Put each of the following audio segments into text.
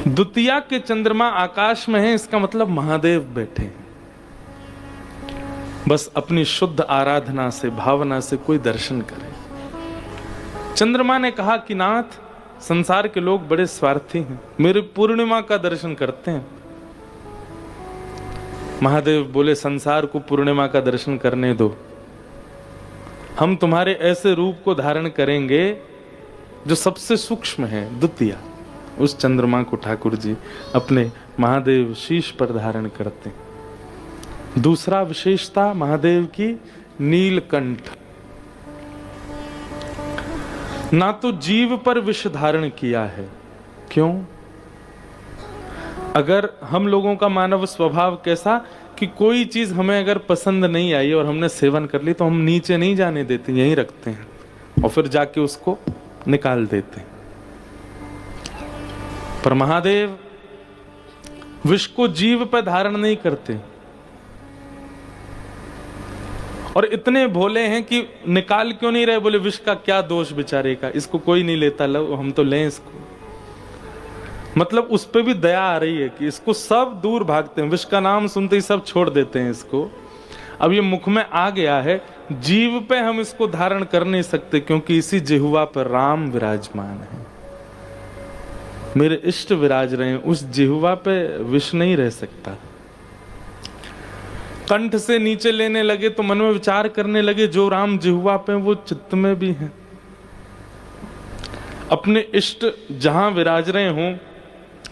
द्वितीया के चंद्रमा आकाश में है, इसका मतलब महादेव बैठे हैं। बस अपनी शुद्ध आराधना से, भावना से कोई दर्शन करे। चंद्रमा ने कहा कि नाथ, संसार के लोग बड़े स्वार्थी हैं, मेरे पूर्णिमा का दर्शन करते हैं। महादेव बोले, संसार को पूर्णिमा का दर्शन करने दो, हम तुम्हारे ऐसे रूप को धारण करेंगे जो सबसे सूक्ष्म है, द्वितीया। उस चंद्रमा को ठाकुर जी अपने महादेव शीश पर धारण करते हैं। दूसरा विशेषता महादेव की, नीलकंठ। ना तो जीव पर विष धारण किया है। क्यों? अगर हम लोगों का मानव स्वभाव कैसा कि कोई चीज हमें अगर पसंद नहीं आई और हमने सेवन कर ली तो हम नीचे नहीं जाने देते, यहीं रखते हैं और फिर जाके उसको निकाल देते हैं। पर महादेव विष को जीव पर धारण नहीं करते और इतने भोले हैं कि निकाल क्यों नहीं रहे? बोले विष का क्या दोष बेचारे का, इसको कोई नहीं लेता, लो हम तो लें इसको। मतलब उस पे भी दया आ रही है कि इसको सब दूर भागते हैं, विष का नाम सुनते ही सब छोड़ देते हैं इसको। अब ये मुख में आ गया है, जीव पे हम इसको धारण कर नहीं सकते क्योंकि इसी जिह्वा पर राम विराजमान है, मेरे इष्ट विराज रहे हैं, उस जिह्वा पे विष नहीं रह सकता। कंठ से नीचे लेने लगे तो मन में विचार करने लगे, जो राम जिह्वा पे वो चित्त में भी है। अपने इष्ट जहां विराज रहे हों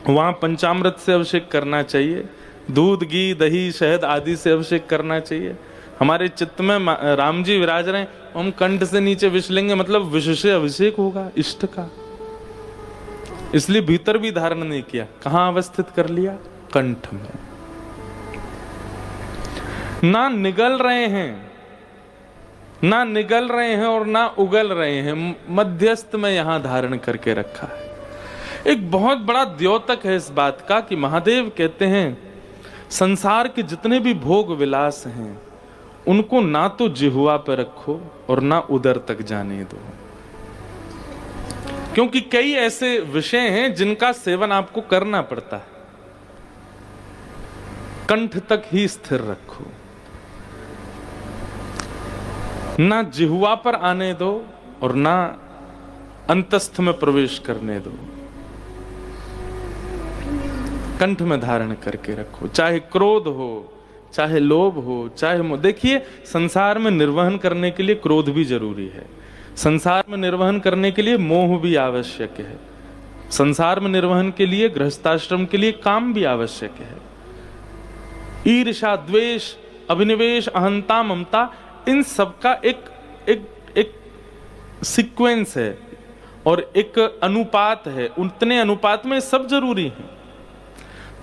वहां पंचामृत से अभिषेक करना चाहिए, दूध, घी, दही, शहद आदि से अभिषेक करना चाहिए। हमारे चित्त में राम जी विराज रहे हैं, हम कंठ से नीचे विष लेंगे, मतलब विष से अभिषेक होगा इष्ट का। इसलिए भीतर भी धारण नहीं किया। कहां अवस्थित कर लिया? कंठ में। ना निगल रहे हैं, ना निगल रहे हैं और ना उगल रहे हैं, मध्यस्थ में यहां धारण करके रखा है। एक बहुत बड़ा द्योतक है इस बात का कि महादेव कहते हैं संसार के जितने भी भोग विलास हैं उनको ना तो जिह्वा पर रखो और ना उदर तक जाने दो, क्योंकि कई ऐसे विषय हैं जिनका सेवन आपको करना पड़ता है। कंठ तक ही स्थिर रखो, ना जिह्वा पर आने दो और ना अंतस्थ में प्रवेश करने दो, कंठ में धारण करके रखो। चाहे क्रोध हो, चाहे लोभ हो, चाहे मोह। देखिए, संसार में निर्वहन करने के लिए क्रोध भी जरूरी है, संसार में निर्वहन करने के लिए मोह भी आवश्यक है, संसार में निर्वहन के लिए, गृहस्थाश्रम के लिए काम भी आवश्यक है। ईर्ष्या, द्वेष, अभिनिवेश, अहंता, ममता, इन सबका एक सीक्वेंस है और एक अनुपात है। उतने अनुपात में सब जरूरी है।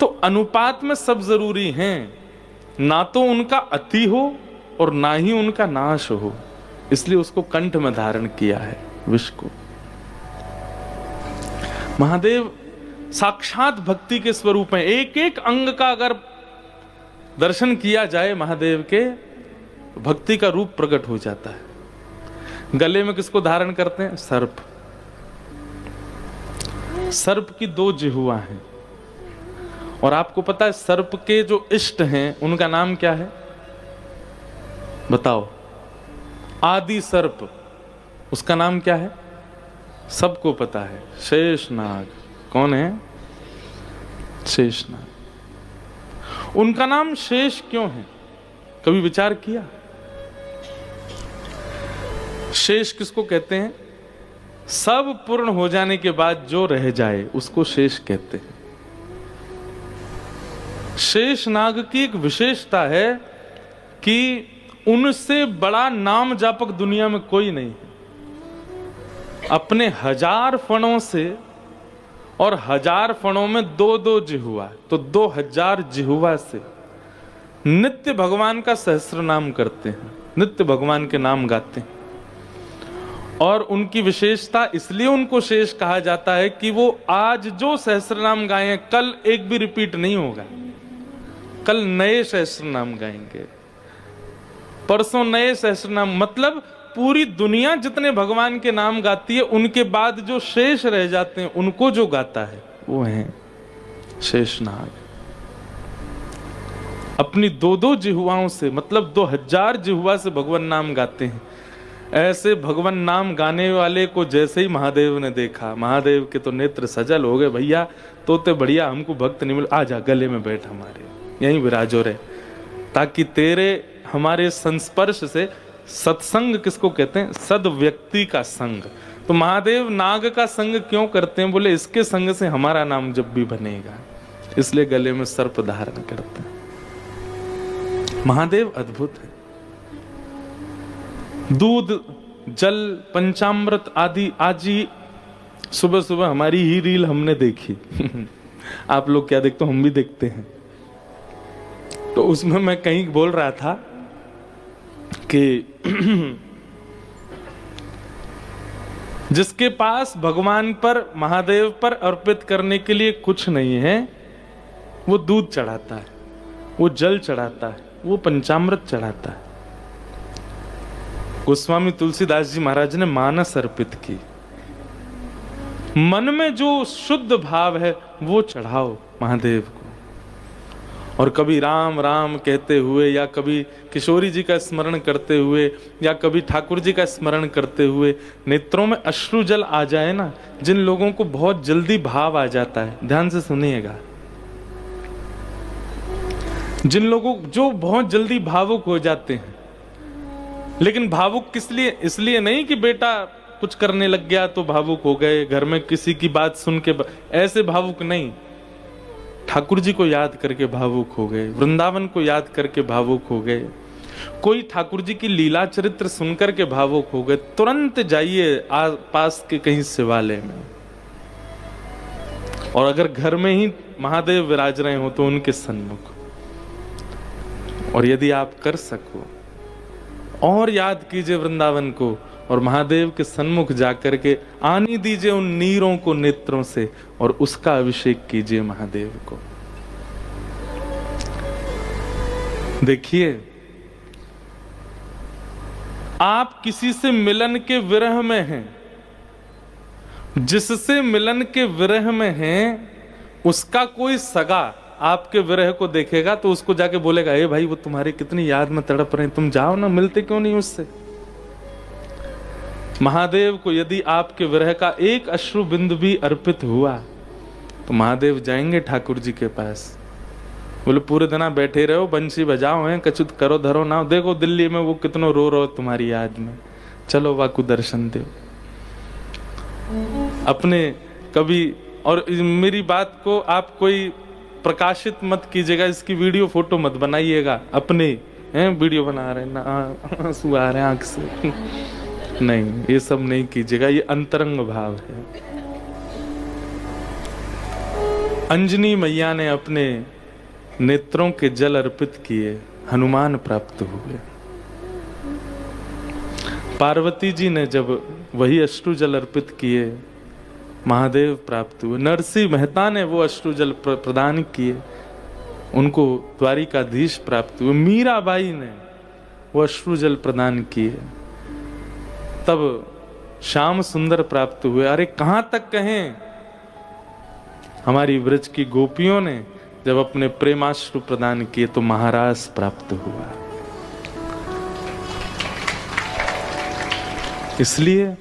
तो अनुपात में सब जरूरी हैं, ना तो उनका अति हो और ना ही उनका नाश हो, इसलिए उसको कंठ में धारण किया है विष को। महादेव साक्षात भक्ति के स्वरूप हैं। एक एक अंग का अगर दर्शन किया जाए महादेव के, भक्ति का रूप प्रकट हो जाता है। गले में किसको धारण करते हैं? सर्प। सर्प की दो जिह्वा हैं और आपको पता है सर्प के जो इष्ट हैं उनका नाम क्या है? बताओ। आदि सर्प, उसका नाम क्या है? सबको पता है, शेषनाग। कौन है? शेषनाग। उनका नाम शेष क्यों है? कभी विचार किया? शेष किसको कहते हैं? सब पूर्ण हो जाने के बाद जो रह जाए उसको शेष कहते हैं। शेषनाग की एक विशेषता है कि उनसे बड़ा नाम जापक दुनिया में कोई नहीं है। अपने 1000 फणों से और 1000 फणों में 2-2 जिह्वा, तो 2000 जिह्वा से नित्य भगवान का सहस्र नाम करते हैं, नित्य भगवान के नाम गाते हैं। और उनकी विशेषता इसलिए उनको शेष कहा जाता है कि वो आज जो सहस्र नाम गाए कल एक भी रिपीट नहीं होगा। कल नए सहस्र नाम गाएंगे, परसों नए सहस्र नाम। मतलब पूरी दुनिया जितने भगवान के नाम गाती है, उनके बाद जो शेष रह जाते हैं उनको जो गाता है वो है शेषनाग। अपनी 2-2 जिह्वाओं से, मतलब 2000 जिह्वा से भगवान नाम गाते हैं। ऐसे भगवान नाम गाने वाले को जैसे ही महादेव ने देखा, महादेव के तो नेत्र सजल हो गए, भैया तोते बढ़िया, हमको भक्त नहीं मिल, आजा गले में बैठ, हमारे यहीं विराजो रहे, ताकि तेरे हमारे संस्पर्श से, सत्संग किसको कहते हैं? सद व्यक्ति का संग। तो महादेव नाग का संग क्यों करते हैं? बोले इसके संग से हमारा नाम जब भी बनेगा, इसलिए गले में सर्प धारण करते हैं। महादेव अद्भुत है। दूध, जल, पंचामृत आदि आजी सुबह सुबह हमारी ही रील हमने देखी। आप लोग क्या देखते हो? हम भी देखते हैं। तो उसमें मैं कहीं बोल रहा था कि जिसके पास भगवान पर, महादेव पर अर्पित करने के लिए कुछ नहीं है, वो दूध चढ़ाता है, वो जल चढ़ाता है, वो पंचामृत चढ़ाता है। गोस्वामी तुलसीदास जी महाराज ने मानस अर्पित की। मन में जो शुद्ध भाव है वो चढ़ाओ महादेव को। और कभी राम राम कहते हुए, या कभी किशोरी जी का स्मरण करते हुए, या कभी ठाकुर जी का स्मरण करते हुए नेत्रों में अश्रु जल आ जाए ना, जिन लोगों को बहुत जल्दी भाव आ जाता है, ध्यान से सुनिएगा, जिन लोगों जो बहुत जल्दी भावुक हो जाते हैं, लेकिन भावुक किस लिए? इसलिए नहीं कि बेटा कुछ करने लग गया तो भावुक हो गए, घर में किसी की बात सुन के ऐसे भावुक नहीं, ठाकुर जी को याद करके भावुक हो गए, वृंदावन को याद करके भावुक हो गए, कोई ठाकुर जी की लीला चरित्र सुनकर के भावुक हो गए, तुरंत जाइए पास के कहीं शिवालय में, और अगर घर में ही महादेव विराज रहे हो तो उनके सन्मुख, और यदि आप कर सको और याद कीजिए वृंदावन को, और महादेव के सन्मुख जाकर के आने दीजिए उन नीरों को नेत्रों से, और उसका अभिषेक कीजिए महादेव को। देखिए, आप किसी से मिलन के विरह में हैं, जिससे मिलन के विरह में हैं, उसका कोई सगा आपके विरह को देखेगा तो उसको जाके बोलेगा, ए भाई वो तुम्हारी कितनी याद में तड़प रहे हैं, तुम जाओ ना, मिलते क्यों नहीं उससे? महादेव को यदि आपके विरह का एक अश्रु बिंदु भी अर्पित हुआ तो महादेव जाएंगे ठाकुर जी के पास, बोले पूरे दिन बैठे रहो, बंसी बजाओ हैं, कछुत करो धरो ना, देखो दिल्ली में वो कितनो रो रहो तुम्हारी याद में, चलो वाकु दर्शन दो अपने। कभी, और मेरी बात को आप कोई प्रकाशित मत कीजिएगा, इसकी वीडियो फोटो मत बनाइएगा, अपने हैं वीडियो बना रहे ना, आंसू आ रहे हैं आंख से, नहीं, ये सब नहीं कीजिएगा, ये अंतरंग भाव है। अंजनी मैया ने अपने नेत्रों के जल अर्पित किए, हनुमान प्राप्त हुए। पार्वती जी ने जब वही अश्रु जल अर्पित किए, महादेव प्राप्त हुए। नरसिंह मेहता ने वो अश्रु जल प्रदान किए, उनको द्वारिकाधीश प्राप्त हुए। मीराबाई ने वो अश्रु जल प्रदान किए, तब श्याम सुंदर प्राप्त हुए। अरे कहां तक कहें, हमारी ब्रज की गोपियों ने जब अपने प्रेमाश्रु प्रदान किए तो महाराज प्राप्त हुआ। इसलिए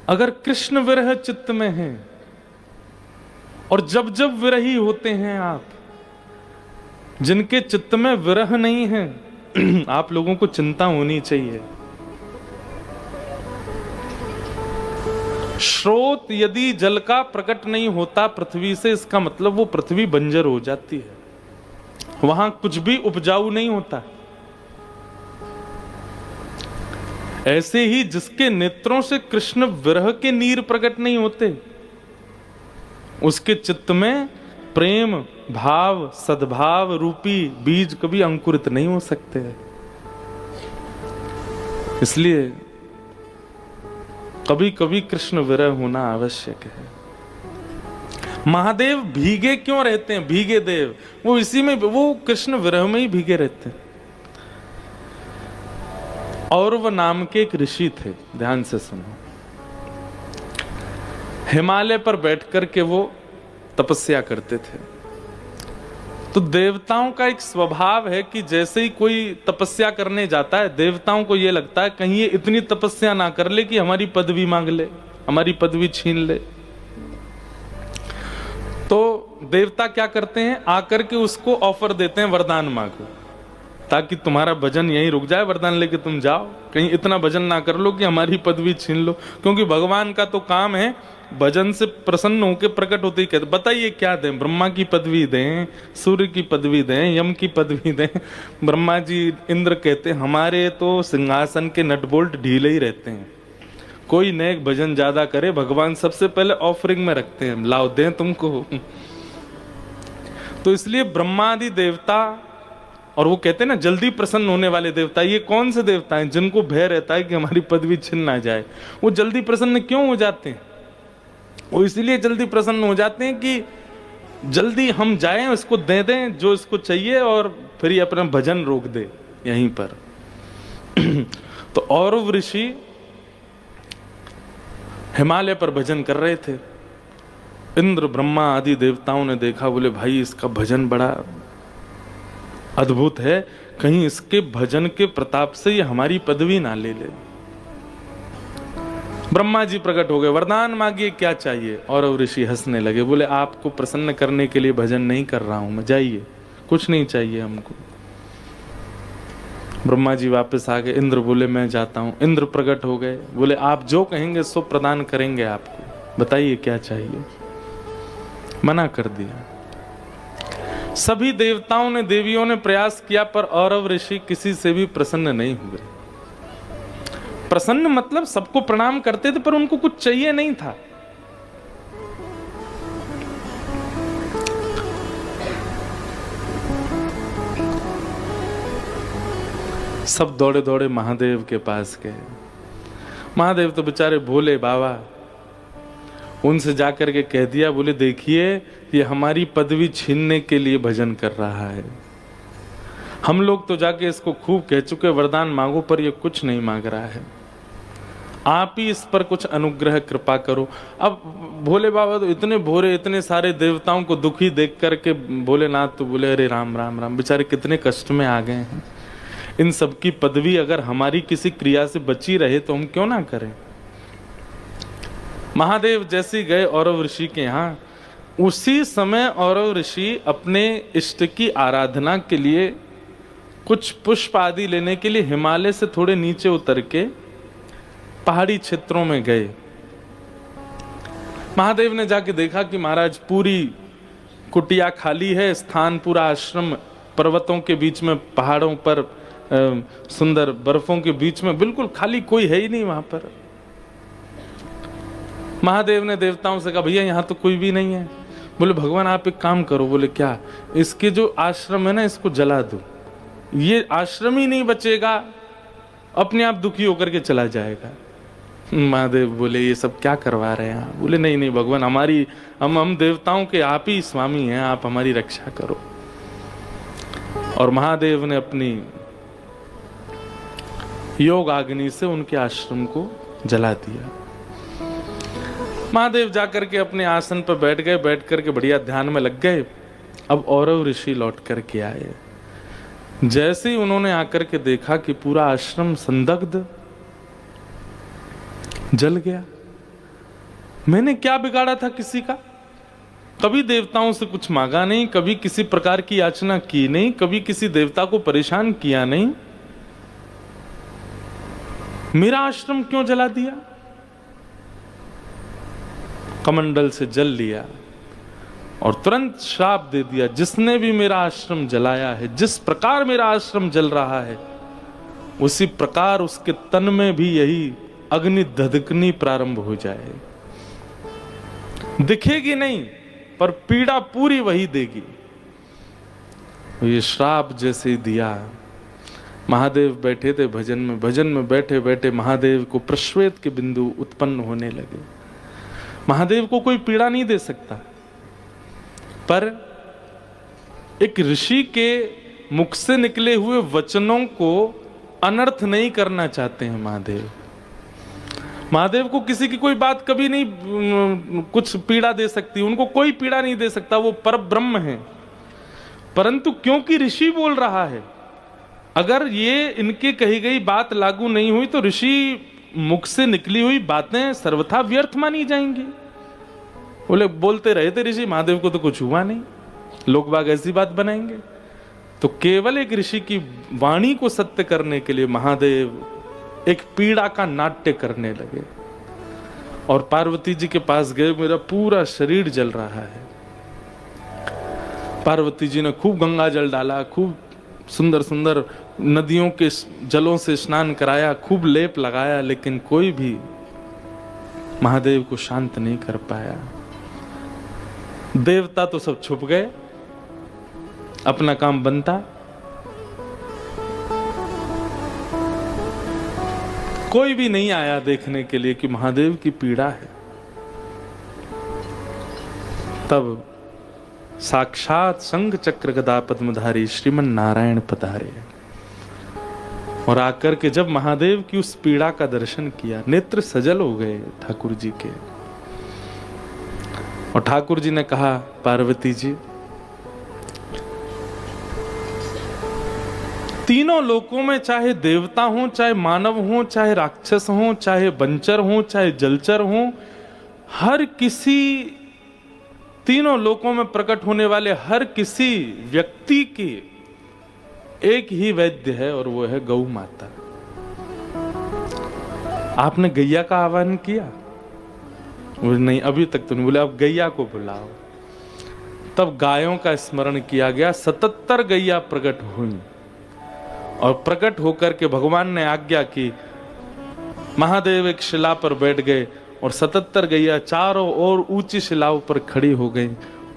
अगर कृष्ण विरह चित्त में है, और जब जब विरही होते हैं आप, जिनके चित्त में विरह नहीं है, आप लोगों को चिंता होनी चाहिए। स्रोत यदि जल का प्रकट नहीं होता पृथ्वी से, इसका मतलब वो पृथ्वी बंजर हो जाती है, वहां कुछ भी उपजाऊ नहीं होता। ऐसे ही जिसके नेत्रों से कृष्ण विरह के नीर प्रकट नहीं होते, उसके चित्त में प्रेम भाव सद्भाव रूपी बीज कभी अंकुरित नहीं हो सकते। इसलिए कभी कभी कृष्ण विरह होना आवश्यक है। महादेव भीगे क्यों रहते हैं? भीगे देव, वो इसी में, वो कृष्ण विरह में ही भीगे रहते हैं। और वह नाम के एक ऋषि थे, ध्यान से सुनो। हिमालय पर बैठ कर के वो तपस्या करते थे। तो देवताओं का एक स्वभाव है कि जैसे ही कोई तपस्या करने जाता है, देवताओं को ये लगता है कहीं ये इतनी तपस्या ना कर ले कि हमारी पदवी मांग ले, हमारी पदवी छीन ले। तो देवता क्या करते हैं, आकर के उसको ऑफर देते हैं, वरदान मांगो ताकि तुम्हारा भजन यहीं रुक जाए, वरदान लेके तुम जाओ, कहीं इतना भजन ना कर लो कि हमारी पदवी छीन लो। क्योंकि भगवान का तो काम है भजन से प्रसन्न होकर प्रकट होते ही कहते, बताइए क्या दें, ब्रह्मा की पदवी दें, सूर्य की पदवी दें, यम की पदवी दें। ब्रह्मा जी इंद्र कहते हमारे तो सिंहासन के नट बोल्ट ढीले ही रहते हैं, कोई नेक भजन ज्यादा करे भगवान सबसे पहले ऑफरिंग में रखते हैं, लाओ दें तुमको। तो इसलिए ब्रह्मादि देवता, और वो कहते हैं ना जल्दी प्रसन्न होने वाले देवता, ये कौन से देवता हैं जिनको भय रहता है कि हमारी पदवी छिन ना जाए। वो जल्दी प्रसन्न क्यों हो जाते हैं, वो इसलिए जल्दी प्रसन्न हो जाते हैं कि जल्दी हम जाएं, उसको दे दें जो इसको चाहिए, और फिर ये अपना भजन रोक दे यहीं पर। तो औरव ऋषि हिमालय पर भजन कर रहे थे। इंद्र ब्रह्मा आदि देवताओं ने देखा, बोले भाई इसका भजन बड़ा अद्भुत है, कहीं इसके भजन के प्रताप से ये हमारी पदवी ना ले ले। ब्रह्मा जी प्रकट हो गए, वरदान मांगिए क्या चाहिए। और ऋषि हंसने लगे, बोले आपको प्रसन्न करने के लिए भजन नहीं कर रहा हूं मैं, जाइए, कुछ नहीं चाहिए हमको। ब्रह्मा जी वापस आ गए, इंद्र बोले मैं जाता हूं। इंद्र प्रकट हो गए, बोले आप जो कहेंगे सो प्रदान करेंगे आपको, बताइए क्या चाहिए। मना कर दिया। सभी देवताओं ने, देवियों ने प्रयास किया, पर औरव ऋषि किसी से भी प्रसन्न नहीं हुए। प्रसन्न मतलब सबको प्रणाम करते थे, पर उनको कुछ चाहिए नहीं था। सब दौड़े दौड़े महादेव के पास गए। महादेव तो बेचारे भोले बाबा, उनसे जाकर के कह दिया, बोले देखिए ये हमारी पदवी छीनने के लिए भजन कर रहा है, हम लोग तो जाके इसको खूब कह चुके वरदान मांगो, पर ये कुछ नहीं मांग रहा है, आप ही इस पर कुछ अनुग्रह कृपा करो। अब भोले बाबा तो इतने भोरे, इतने सारे देवताओं को दुखी देख करके भोलेनाथ तो बोले अरे राम राम राम, बेचारे कितने कष्ट में आ गए हैं, इन सब की पदवी अगर हमारी किसी क्रिया से बची रहे तो हम क्यों ना करें। महादेव जैसे गए औरव ऋषि के यहाँ, उसी समय औरव ऋषि अपने इष्ट की आराधना के लिए कुछ पुष्प आदि लेने के लिए हिमालय से थोड़े नीचे उतर के पहाड़ी क्षेत्रों में गए। महादेव ने जाके देखा कि महाराज पूरी कुटिया खाली है, स्थान पूरा आश्रम पर्वतों के बीच में, पहाड़ों पर सुंदर बर्फों के बीच में बिल्कुल खाली, कोई है ही नहीं वहां पर। महादेव ने देवताओं से कहा भैया यहाँ तो कोई भी नहीं है। बोले भगवान आप एक काम करो। बोले क्या? इसके जो आश्रम है ना इसको जला दो, ये आश्रम ही नहीं बचेगा, अपने आप दुखी होकर के चला जाएगा। महादेव बोले ये सब क्या करवा रहे हैं? बोले नहीं नहीं भगवान, हमारी हम देवताओं के आप ही स्वामी हैं, आप हमारी रक्षा करो। और महादेव ने अपनी योग अग्नि से उनके आश्रम को जला दिया। महादेव जाकर के अपने आसन पर बैठ गए, बैठ करके बढ़िया ध्यान में लग गए। अब औरव ऋषि लौट करके आए। जैसे ही उन्होंने आकर के देखा कि पूरा आश्रम संदग्ध जल गया। मैंने क्या बिगाड़ा था किसी का? कभी देवताओं से कुछ मांगा नहीं, कभी किसी प्रकार की याचना की नहीं, कभी किसी देवता को परेशान किया नहीं, मेरा आश्रम क्यों जला दिया? कमंडल से जल लिया और तुरंत श्राप दे दिया, जिसने भी मेरा आश्रम जलाया है, जिस प्रकार मेरा आश्रम जल रहा है उसी प्रकार उसके तन में भी यही अग्नि धधकनी प्रारंभ हो जाए। दिखेगी नहीं पर पीड़ा पूरी वही देगी। ये श्राप जैसे ही दिया, महादेव बैठे थे भजन में, भजन में बैठे बैठे महादेव को प्रश्वेत के बिंदु उत्पन्न होने लगे। महादेव को कोई पीड़ा नहीं दे सकता, पर एक ऋषि के मुख से निकले हुए वचनों को अनर्थ नहीं करना चाहते हैं महादेव। महादेव को किसी की कोई बात कभी नहीं कुछ पीड़ा दे सकती, उनको कोई पीड़ा नहीं दे सकता, वो परब्रह्म है। परंतु क्योंकि ऋषि बोल रहा है, अगर ये इनके कही गई बात लागू नहीं हुई तो ऋषि मुख से निकली हुई बातें सर्वथा व्यर्थ मानी जाएंगी। बोले बोलते रहे थे ऋषि, महादेव को तो कुछ हुआ नहीं, लोग बाग ऐसी बात बनाएंगे। तो केवल एक ऋषि की वाणी को सत्य करने के लिए महादेव एक पीड़ा का नाट्य करने लगे और पार्वती जी के पास गए। मेरा पूरा शरीर जल रहा है। पार्वती जी ने खूब गंगा जल डाला, खूब सुंदर सुंदर नदियों के जलों से स्नान कराया, खूब लेप लगाया, लेकिन कोई भी महादेव को शांत नहीं कर पाया। देवता तो सब छुप गए, अपना काम बनता। कोई भी नहीं आया देखने के लिए कि महादेव की पीड़ा है। तब साक्षात शंख चक्र गदा पद्मधारी श्रीमन नारायण पधारे और आकर के जब महादेव की उस पीड़ा का दर्शन किया, नेत्र सजल हो गए ठाकुर जी के। और ठाकुर जी ने कहा, पार्वती जी, तीनों लोकों में चाहे देवता हो, चाहे मानव हो, चाहे राक्षस हो, चाहे बंचर हो, चाहे जलचर हो, हर किसी तीनों लोकों में प्रकट होने वाले हर किसी व्यक्ति की एक ही वैद्य है और वो है गौ माता। आपने गैया का आह्वान किया? नहीं, अभी तक तो नहीं। बोले अब गैया को बुलाओ। तब गायों का स्मरण किया गया। 77 गैया प्रकट हुई और प्रकट होकर के भगवान ने आज्ञा की। महादेव एक शिला पर बैठ गए और 77 गैया चारों ओर ऊंची शिलाओं पर खड़ी हो गई।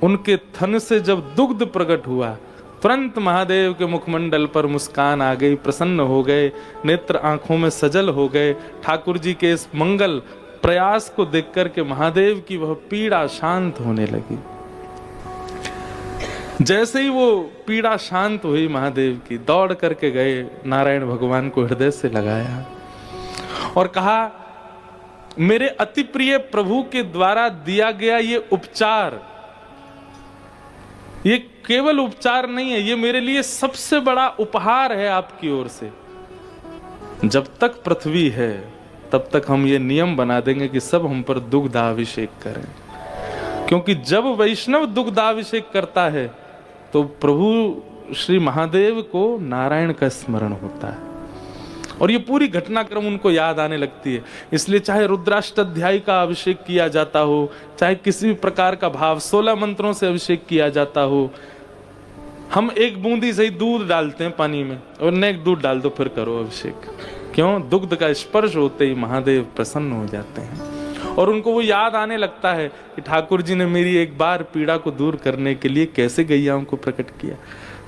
उनके थन से जब दुग्ध प्रकट हुआ, तुरंत महादेव के मुखमंडल पर मुस्कान आ गई, प्रसन्न हो गए, नेत्र आंखों में सजल हो गए। ठाकुर जी के इस मंगल प्रयास को देख करके महादेव की वह पीड़ा शांत होने लगी। जैसे ही वो पीड़ा शांत हुई महादेव की, दौड़ करके गए, नारायण भगवान को हृदय से लगाया और कहा, मेरे अति प्रिय प्रभु के द्वारा दिया गया ये उपचार, ये केवल उपचार नहीं है, ये मेरे लिए सबसे बड़ा उपहार है आपकी ओर से। जब तक पृथ्वी है तब तक हम ये नियम बना देंगे कि सब हम पर दुग्धाभिषेक करें, क्योंकि जब वैष्णव दुग्धाभिषेक करता है तो प्रभु श्री महादेव को नारायण का स्मरण होता है और ये पूरी घटनाक्रम उनको याद आने लगती है। इसलिए चाहे रुद्राष्टाध्यायी का अभिषेक किया जाता हो, चाहे किसी भी प्रकार का भाव 16 मंत्रों से अभिषेक किया जाता हो, हम एक बूंदी से ही दूध डालते हैं पानी में और नेक दूध डाल दो, फिर करो अभिषेक। क्यों? दुग्ध का स्पर्श होते ही महादेव प्रसन्न हो जाते हैं और उनको वो याद आने लगता है कि ठाकुर जी ने मेरी एक बार पीड़ा को दूर करने के लिए कैसे गैयाओं को प्रकट किया।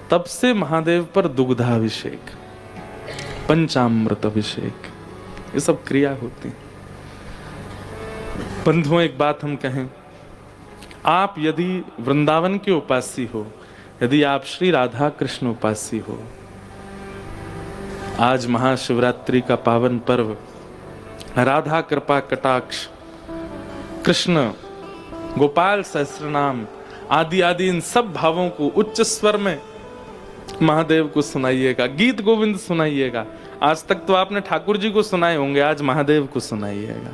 तब से महादेव पर दुग्धाभिषेक, पंचामृत अभिषेक, ये सब क्रिया होती है। बंधुओं, एक बात हम कहें, आप यदि वृंदावन के उपासी हो, यदि आप श्री राधा कृष्ण उपासी हो, आज महाशिवरात्रि का पावन पर्व, राधा कृपा कटाक्ष, कृष्ण गोपाल सहस्रनाम आदि आदि इन सब भावों को उच्च स्वर में महादेव को सुनाइएगा, गीत गोविंद सुनाइएगा। आज तक तो आपने ठाकुर जी को सुनाए होंगे, आज महादेव को सुनाइएगा।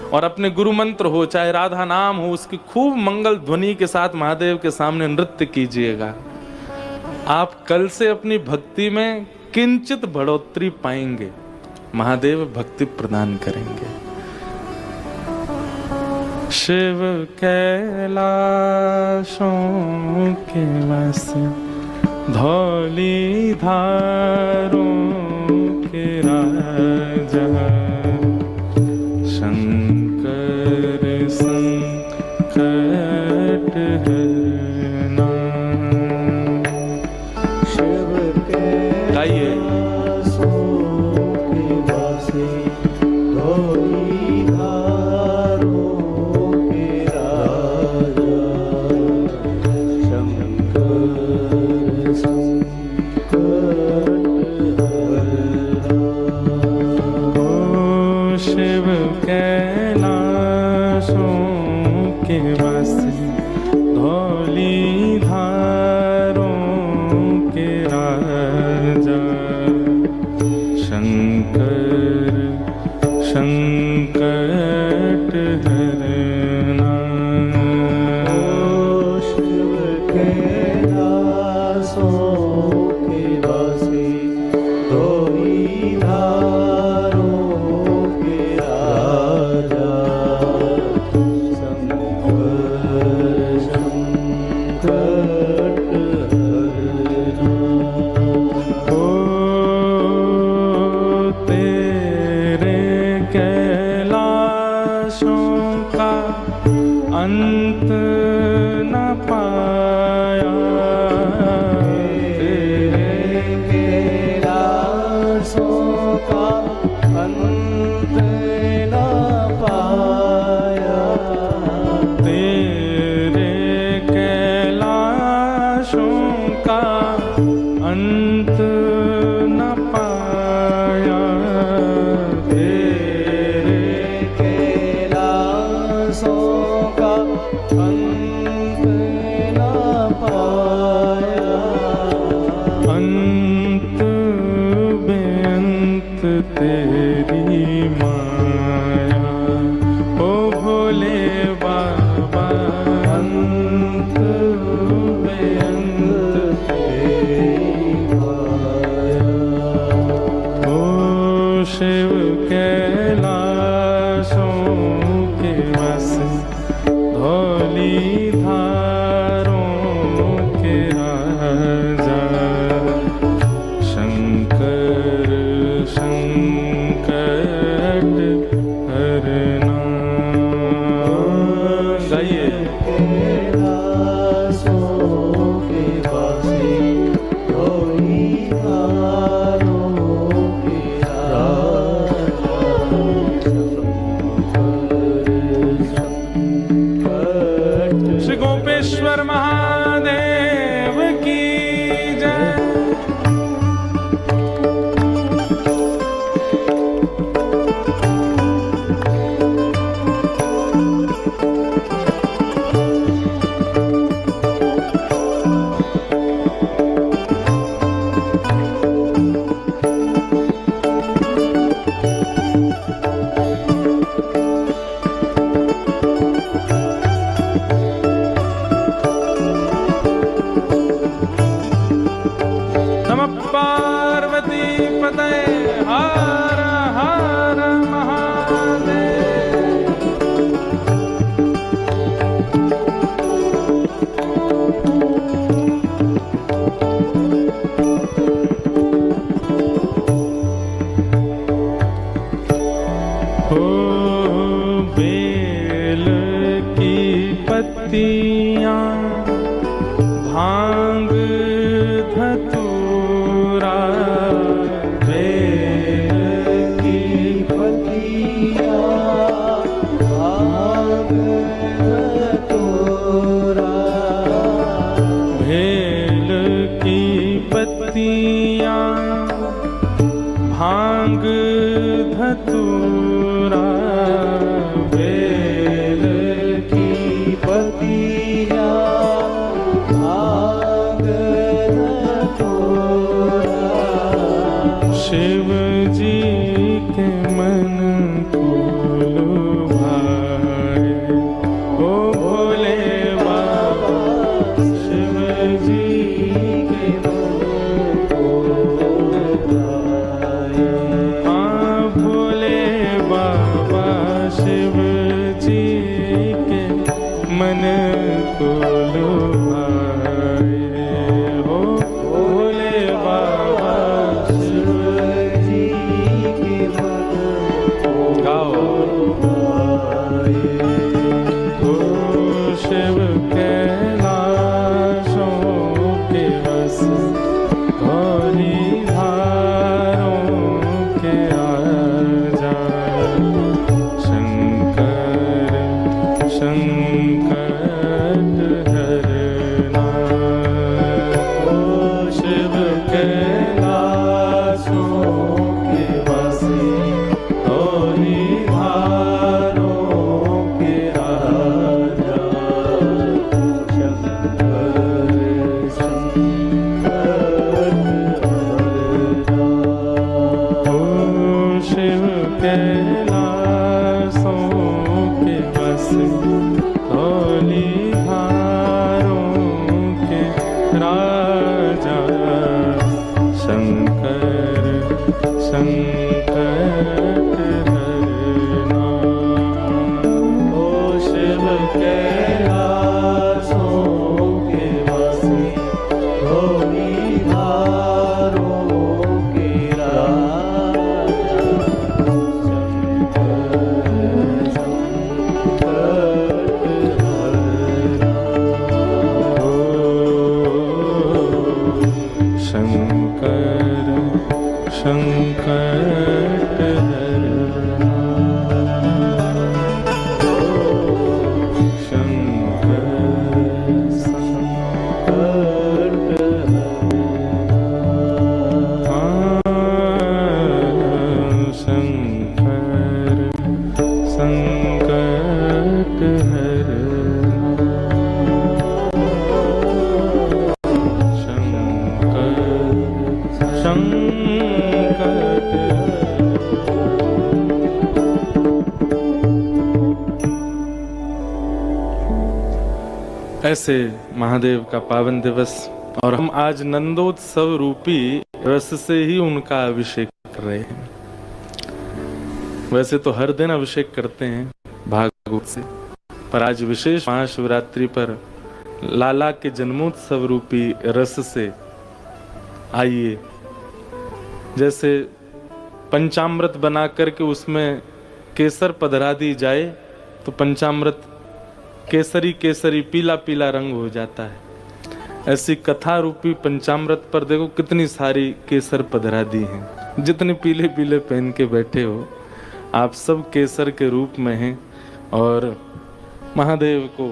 और अपने गुरु मंत्र हो, चाहे राधा नाम हो, उसकी खूब मंगल ध्वनि के साथ महादेव के सामने नृत्य कीजिएगा। आप कल से अपनी भक्ति में किंचित बढ़ोतरी पाएंगे, महादेव भक्ति प्रदान करेंगे। शिव कैलाशों के वासी, धौली धारों के राजा, शंकर संकट हरना। शिव कैलाशों के वासी, धौली धारों के राजा, शिव के का अंत न पाया, तेरे कैलाशों का अंत न पाया, अंत बेअंत तेरी माया। ओ भोले बाबा अंत बेअंत तेरी माया। ओ शिव कैलाशों के बस धौली धारों के राजा, शंकर संकट हरना। गाइए। कैलाशों के वासी धौली धारों के राजा, शंकर श्री गोपेश्वर महादेव की जय। नमः पार्वती पतये हर हर महादेव। ओ बेल की पत्तियां भांग धतूरा, बेल की पतिया भाग धतूरा, भेल की पत्तियां भांग धतूरा, बेल की पतिया भाग धतूरा, शिव जी के मन को लुभाए। ओ भोले बाबा शिव जी के मन को लुभाए। हाँ भोले बाबा शिव जी के मन को लुभाए। हो भोले बाबा शिव जी के मन को गाओ। लुभाए। हो शिव कैलाशों के बस धौली धारों के राजा, शंकर संकट हरना। ऐसे महादेव का पावन दिवस, और हम आज नंदोत्सव रूपी रस से ही उनका अभिषेक कर रहे हैं। वैसे तो हर दिन अभिषेक करते हैं भागवत से, पर आज विशेष महाशिवरात्रि पर लाला के जन्मोत्सव रूपी रस से आइए, जैसे पंचामृत बना करके उसमें केसर पधरा दी जाए तो पंचामृत केसरी केसरी पीला पीला रंग हो जाता है, ऐसी कथा रूपी पंचामृत पर देखो कितनी सारी केसर पधरा दी हैं। जितने पीले पीले पहन के बैठे हो आप सब केसर के रूप में हैं, और महादेव को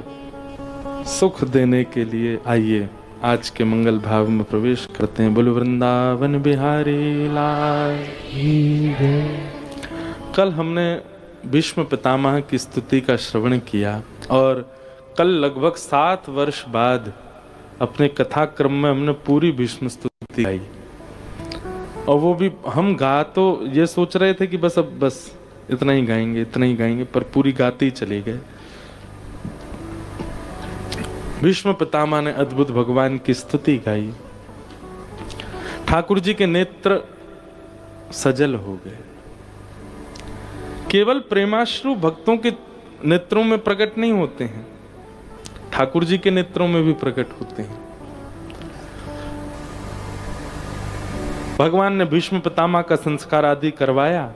सुख देने के लिए आइए आज के मंगल भाव में प्रवेश करते हैं। बोलो वृंदावन बिहारी लाल की जय। कल हमने भीष्म पितामह की स्तुति का श्रवण किया, और कल लगभग 7 वर्ष बाद अपने कथा क्रम में हमने पूरी भीष्म स्तुति गाई, और वो भी हम गा तो ये सोच रहे थे कि बस इतना ही गाएंगे, पर पूरी गाते ही चले गए। भीष्म पितामह ने अद्भुत भगवान की स्तुति गाई, ठाकुर जी के नेत्र सजल हो गए। केवल प्रेमाश्रु भक्तों के नेत्रों में प्रकट नहीं होते हैं, ठाकुर जी के नेत्रों में भी प्रकट होते हैं। भगवान ने भीष्म पितामह का संस्कार आदि करवाया,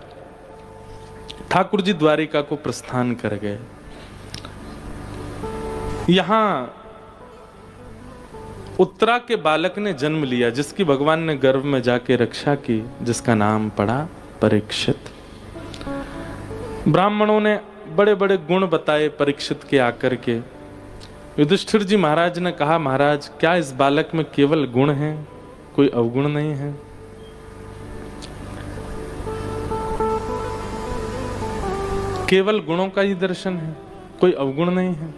ठाकुर जी द्वारिका को प्रस्थान कर गए। यहां उत्तरा के बालक ने जन्म लिया, जिसकी भगवान ने गर्भ में जाके रक्षा की, जिसका नाम पड़ा परीक्षित। ब्राह्मणों ने बड़े बड़े गुण बताए परीक्षित के आकर के। युधिष्ठिर जी महाराज ने कहा, महाराज क्या इस बालक में केवल गुण हैं, कोई अवगुण नहीं है? केवल गुणों का ही दर्शन है, कोई अवगुण नहीं है?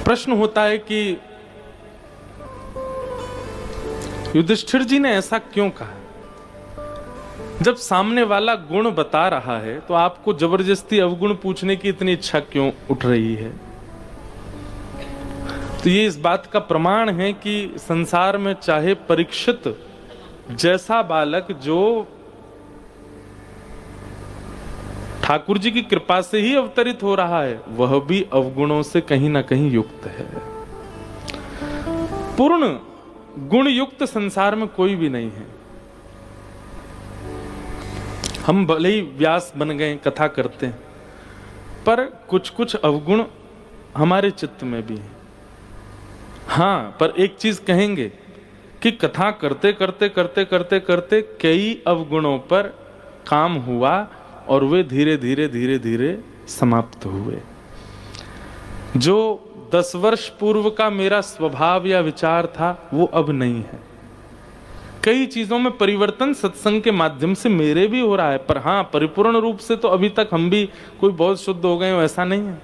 प्रश्न होता है कि युधिष्ठिर जी ने ऐसा क्यों कहा? जब सामने वाला गुण बता रहा है तो आपको जबरदस्ती अवगुण पूछने की इतनी इच्छा क्यों उठ रही है? तो ये इस बात का प्रमाण है कि संसार में चाहे परीक्षित जैसा बालक जो ठाकुर जी की कृपा से ही अवतरित हो रहा है, वह भी अवगुणों से कहीं ना कहीं युक्त है। पूर्ण गुण युक्त संसार में कोई भी नहीं है। हम भले ही व्यास बन गए, कथा करते हैं, पर कुछ कुछ अवगुण हमारे चित्त में भी है। हाँ, पर एक चीज कहेंगे कि कथा करते करते करते करते करते कई अवगुणों पर काम हुआ और वे धीरे धीरे धीरे धीरे समाप्त हुए। जो 10 वर्ष पूर्व का मेरा स्वभाव या विचार था वो अब नहीं है। कई चीजों में परिवर्तन सत्संग के माध्यम से मेरे भी हो रहा है, पर हाँ, परिपूर्ण रूप से तो अभी तक हम भी कोई बहुत शुद्ध हो गए हो ऐसा नहीं है।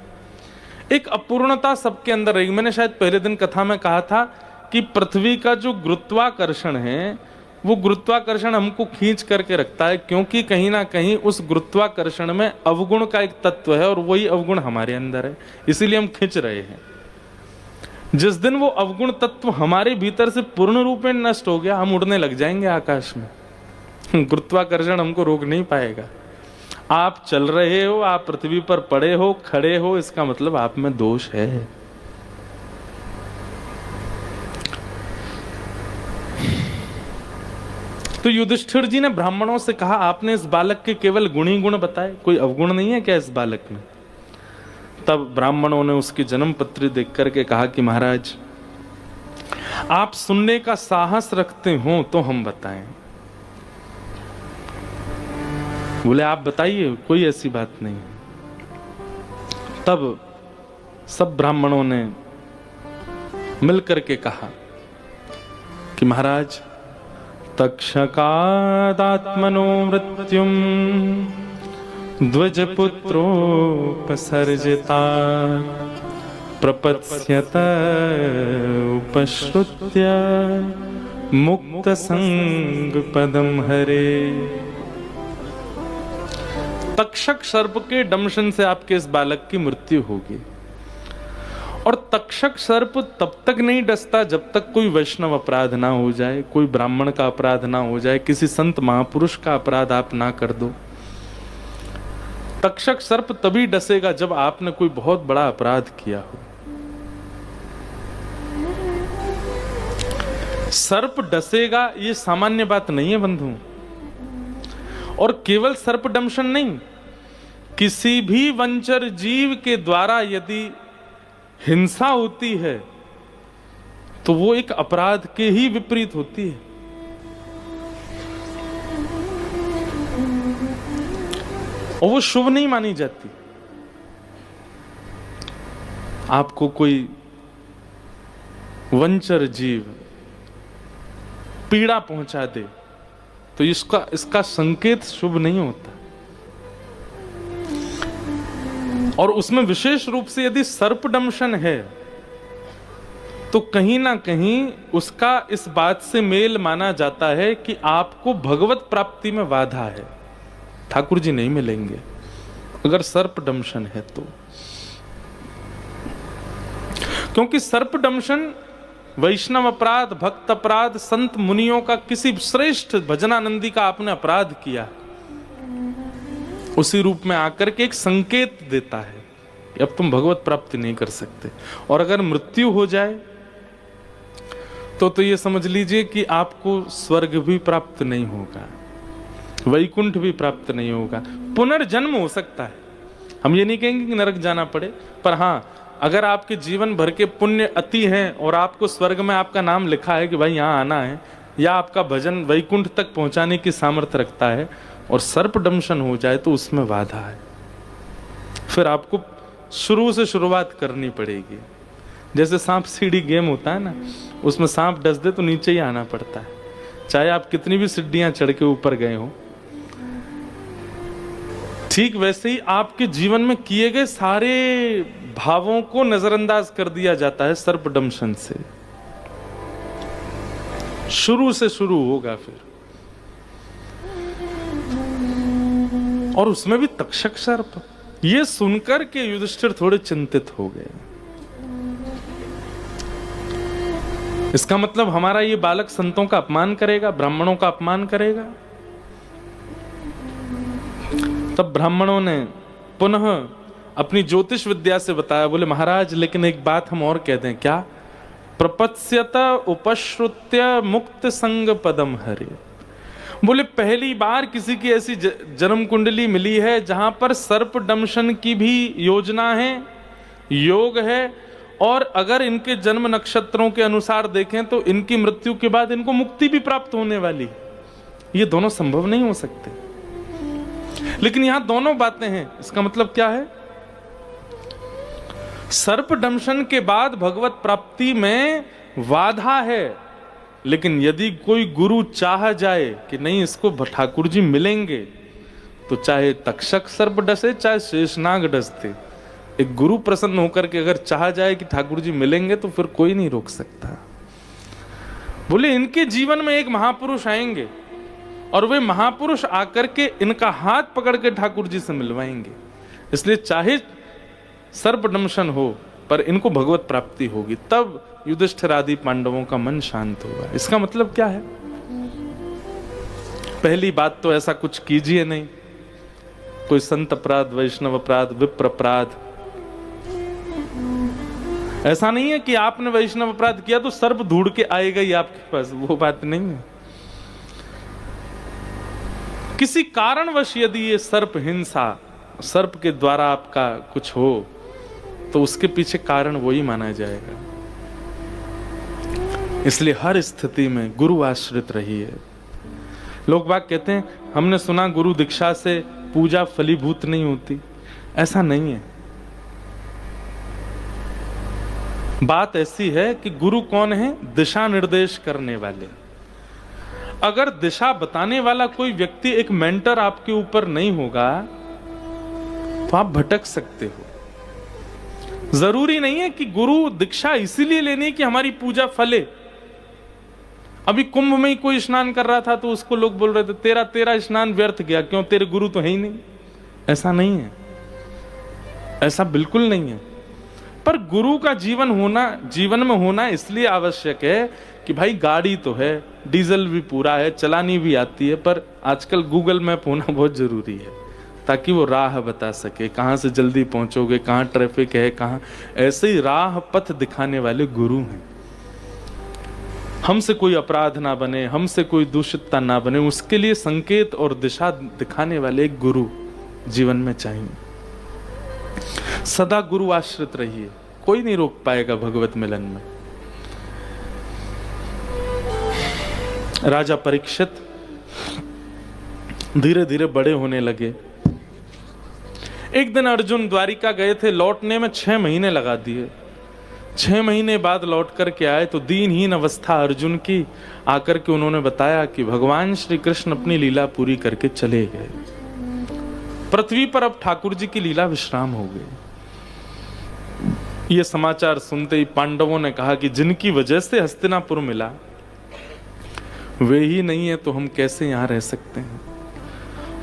एक अपूर्णता सबके अंदर रहेगी। मैंने शायद पहले दिन कथा में कहा था कि पृथ्वी का जो गुरुत्वाकर्षण है वो गुरुत्वाकर्षण हमको खींच करके रखता है, क्योंकि कहीं ना कहीं उस गुरुत्वाकर्षण में अवगुण का एक तत्व है और वही अवगुण हमारे अंदर है, इसीलिए हम खींच रहे हैं। जिस दिन वो अवगुण तत्व हमारे भीतर से पूर्ण रूप में नष्ट हो गया, हम उड़ने लग जाएंगे आकाश में। गुरुत्वाकर्षण हमको रोक नहीं पाएगा। आप चल रहे हो, आप पृथ्वी पर पड़े हो, खड़े हो, इसका मतलब आप में दोष है। तो युधिष्ठिर जी ने ब्राह्मणों से कहा, आपने इस बालक के केवल गुण ही गुण बताए, कोई अवगुण नहीं है क्या इस बालक में? तब ब्राह्मणों ने उसकी जन्म पत्री देख करके कहा कि महाराज, आप सुनने का साहस रखते हो तो हम बताएं। बोले आप बताइए, कोई ऐसी बात नहीं। तब सब ब्राह्मणों ने मिलकर के कहा कि महाराज, तक्षकादात्मनो मृत्युम द्विजपुत्रोपसर्जिता प्रपत्स्यत उपश्रुत्य मुक्तसंग पदम हरे। तक्षक सर्प के दंशन से आपके इस बालक की मृत्यु होगी। और तक्षक सर्प तब तक नहीं डसता जब तक कोई वैष्णव अपराध ना हो जाए, कोई ब्राह्मण का अपराध ना हो जाए, किसी संत महापुरुष का अपराध आप ना कर दो। तक्षक सर्प तभी डसेगा जब आपने कोई बहुत बड़ा अपराध किया हो। सर्प डसेगा ये सामान्य बात नहीं है बंधु। और केवल सर्प दंशन नहीं, किसी भी वंचर जीव के द्वारा यदि हिंसा होती है तो वो एक अपराध के ही विपरीत होती है। और वो शुभ नहीं मानी जाती। आपको कोई वंचर जीव पीड़ा पहुंचा दे तो इसका संकेत शुभ नहीं होता। और उसमें विशेष रूप से यदि सर्पदंशन है तो कहीं ना कहीं उसका इस बात से मेल माना जाता है कि आपको भगवत प्राप्ति में बाधा है, ठाकुर जी नहीं मिलेंगे अगर सर्पदंशन है तो। क्योंकि सर्पदंशन वैष्णव अपराध, भक्त अपराध, संत मुनियों का किसी श्रेष्ठ भजनानंदी का आपने अपराध किया, उसी रूप में आकर के एक संकेत देता है कि अब तुम भगवत प्राप्ति नहीं कर सकते। और अगर मृत्यु हो जाए तो ये समझ लीजिए कि आपको स्वर्ग भी प्राप्त नहीं होगा, वैकुंठ भी प्राप्त नहीं होगा, पुनर्जन्म हो सकता है। हम ये नहीं कहेंगे कि नरक जाना पड़े, पर हाँ, अगर आपके जीवन भर के पुण्य अति हैं और आपको स्वर्ग में आपका नाम लिखा है कि भाई यहाँ आना है, या आपका भजन वैकुंठ तक पहुंचाने की सामर्थ्य रखता है, और सर्पदंशन हो जाए तो उसमें बाधा है, फिर आपको शुरू से शुरुआत करनी पड़ेगी। जैसे सांप सीढ़ी गेम होता है ना, उसमें सांप डस दे तो नीचे ही आना पड़ता है, चाहे आप कितनी भी सीढ़ियां चढ़ के ऊपर गए हो। ठीक वैसे ही आपके जीवन में किए गए सारे भावों को नजरअंदाज कर दिया जाता है सर्पदंशन से। शुरू से शुरू होगा फिर, और उसमें भी तक्षक सर्प। ये सुनकर के युधिष्ठिर थोड़े चिंतित हो गए। इसका मतलब हमारा ये बालक संतों का अपमान करेगा, ब्राह्मणों का अपमान करेगा। तब ब्राह्मणों ने पुनः अपनी ज्योतिष विद्या से बताया, बोले महाराज लेकिन एक बात हम और कह दें क्या? प्रपत्स्यत उपश्रुत्य मुक्त संग पदम हरे। बोले पहली बार किसी की ऐसी जन्म कुंडली मिली है जहां पर सर्पदंशन की भी योजना है, योग है, और अगर इनके जन्म नक्षत्रों के अनुसार देखें तो इनकी मृत्यु के बाद इनको मुक्ति भी प्राप्त होने वाली। ये दोनों संभव नहीं हो सकते, लेकिन यहां दोनों बातें हैं। इसका मतलब क्या है? सर्पदंशन के बाद भगवत प्राप्ति में बाधा है, लेकिन यदि कोई गुरु चाह जाए कि नहीं इसको ठाकुर जी मिलेंगे, तो चाहे तक्षक सर्प डसे चाहे शेषनाग डसते, एक गुरु प्रसन्न होकर के अगर चाह जाए कि ठाकुर जी मिलेंगे तो फिर कोई नहीं रोक सकता। बोले इनके जीवन में एक महापुरुष आएंगे और वे महापुरुष आकर के इनका हाथ पकड़ के ठाकुर जी से मिलवाएंगे। इसलिए चाहे सर्पदंशन हो पर इनको भगवत प्राप्ति होगी, तब युधिष्ठिर आदि पांडवों का मन शांत होगा। इसका मतलब क्या है? पहली बात तो ऐसा कुछ कीजिए नहीं, कोई संत अपराध, वैष्णव अपराध, विप्र अपराध। ऐसा नहीं है कि आपने वैष्णव अपराध किया तो सर्प ढूंढ के आएगा ही आपके पास, वो बात नहीं है। किसी कारणवश यदि ये सर्प हिंसा, सर्प के द्वारा आपका कुछ हो तो उसके पीछे कारण वही माना जाएगा। इसलिए हर स्थिति में गुरु आश्रित रहिए। लोग बाग कहते हैं हमने सुना गुरु दीक्षा से पूजा फलीभूत नहीं होती। ऐसा नहीं है। बात ऐसी है कि गुरु कौन है? दिशा निर्देश करने वाले। अगर दिशा बताने वाला कोई व्यक्ति, एक मेंटर आपके ऊपर नहीं होगा तो आप भटक सकते हो। जरूरी नहीं है कि गुरु दीक्षा इसीलिए लेनी कि हमारी पूजा फले। अभी कुंभ में ही कोई स्नान कर रहा था तो उसको लोग बोल रहे थे तेरा स्नान व्यर्थ गया, क्यों? तेरे गुरु तो है ही नहीं। ऐसा नहीं है, ऐसा बिल्कुल नहीं है। पर गुरु का जीवन में होना इसलिए आवश्यक है कि भाई गाड़ी तो है, डीजल भी पूरा है, चलानी भी आती है, पर आजकल गूगल मैप होना बहुत जरूरी है ताकि वो राह बता सके, कहाँ से जल्दी पहुंचोगे, कहाँ ट्रैफिक है, कहाँ। ऐसे ही राह पथ दिखाने वाले गुरु हैं। हमसे कोई अपराध ना बने, हमसे कोई दूषितता ना बने, उसके लिए संकेत और दिशा दिखाने वाले एक गुरु जीवन में चाहिए। सदा गुरु आश्रित रहिए, कोई नहीं रोक पाएगा भगवत मिलन में। राजा परीक्षित धीरे धीरे बड़े होने लगे। एक दिन अर्जुन द्वारिका गए थे, लौटने में 6 महीने लगा दिए। 6 महीने बाद लौट कर के आए तो दीनहीन अवस्था अर्जुन की। आकर के उन्होंने बताया कि भगवान श्री कृष्ण अपनी लीला पूरी करके चले गए। पृथ्वी पर अब ठाकुर जी की लीला विश्राम हो गई। यह समाचार सुनते ही पांडवों ने कहा कि जिनकी वजह से हस्तिनापुर मिला वे ही नहीं है तो हम कैसे यहां रह सकते हैं।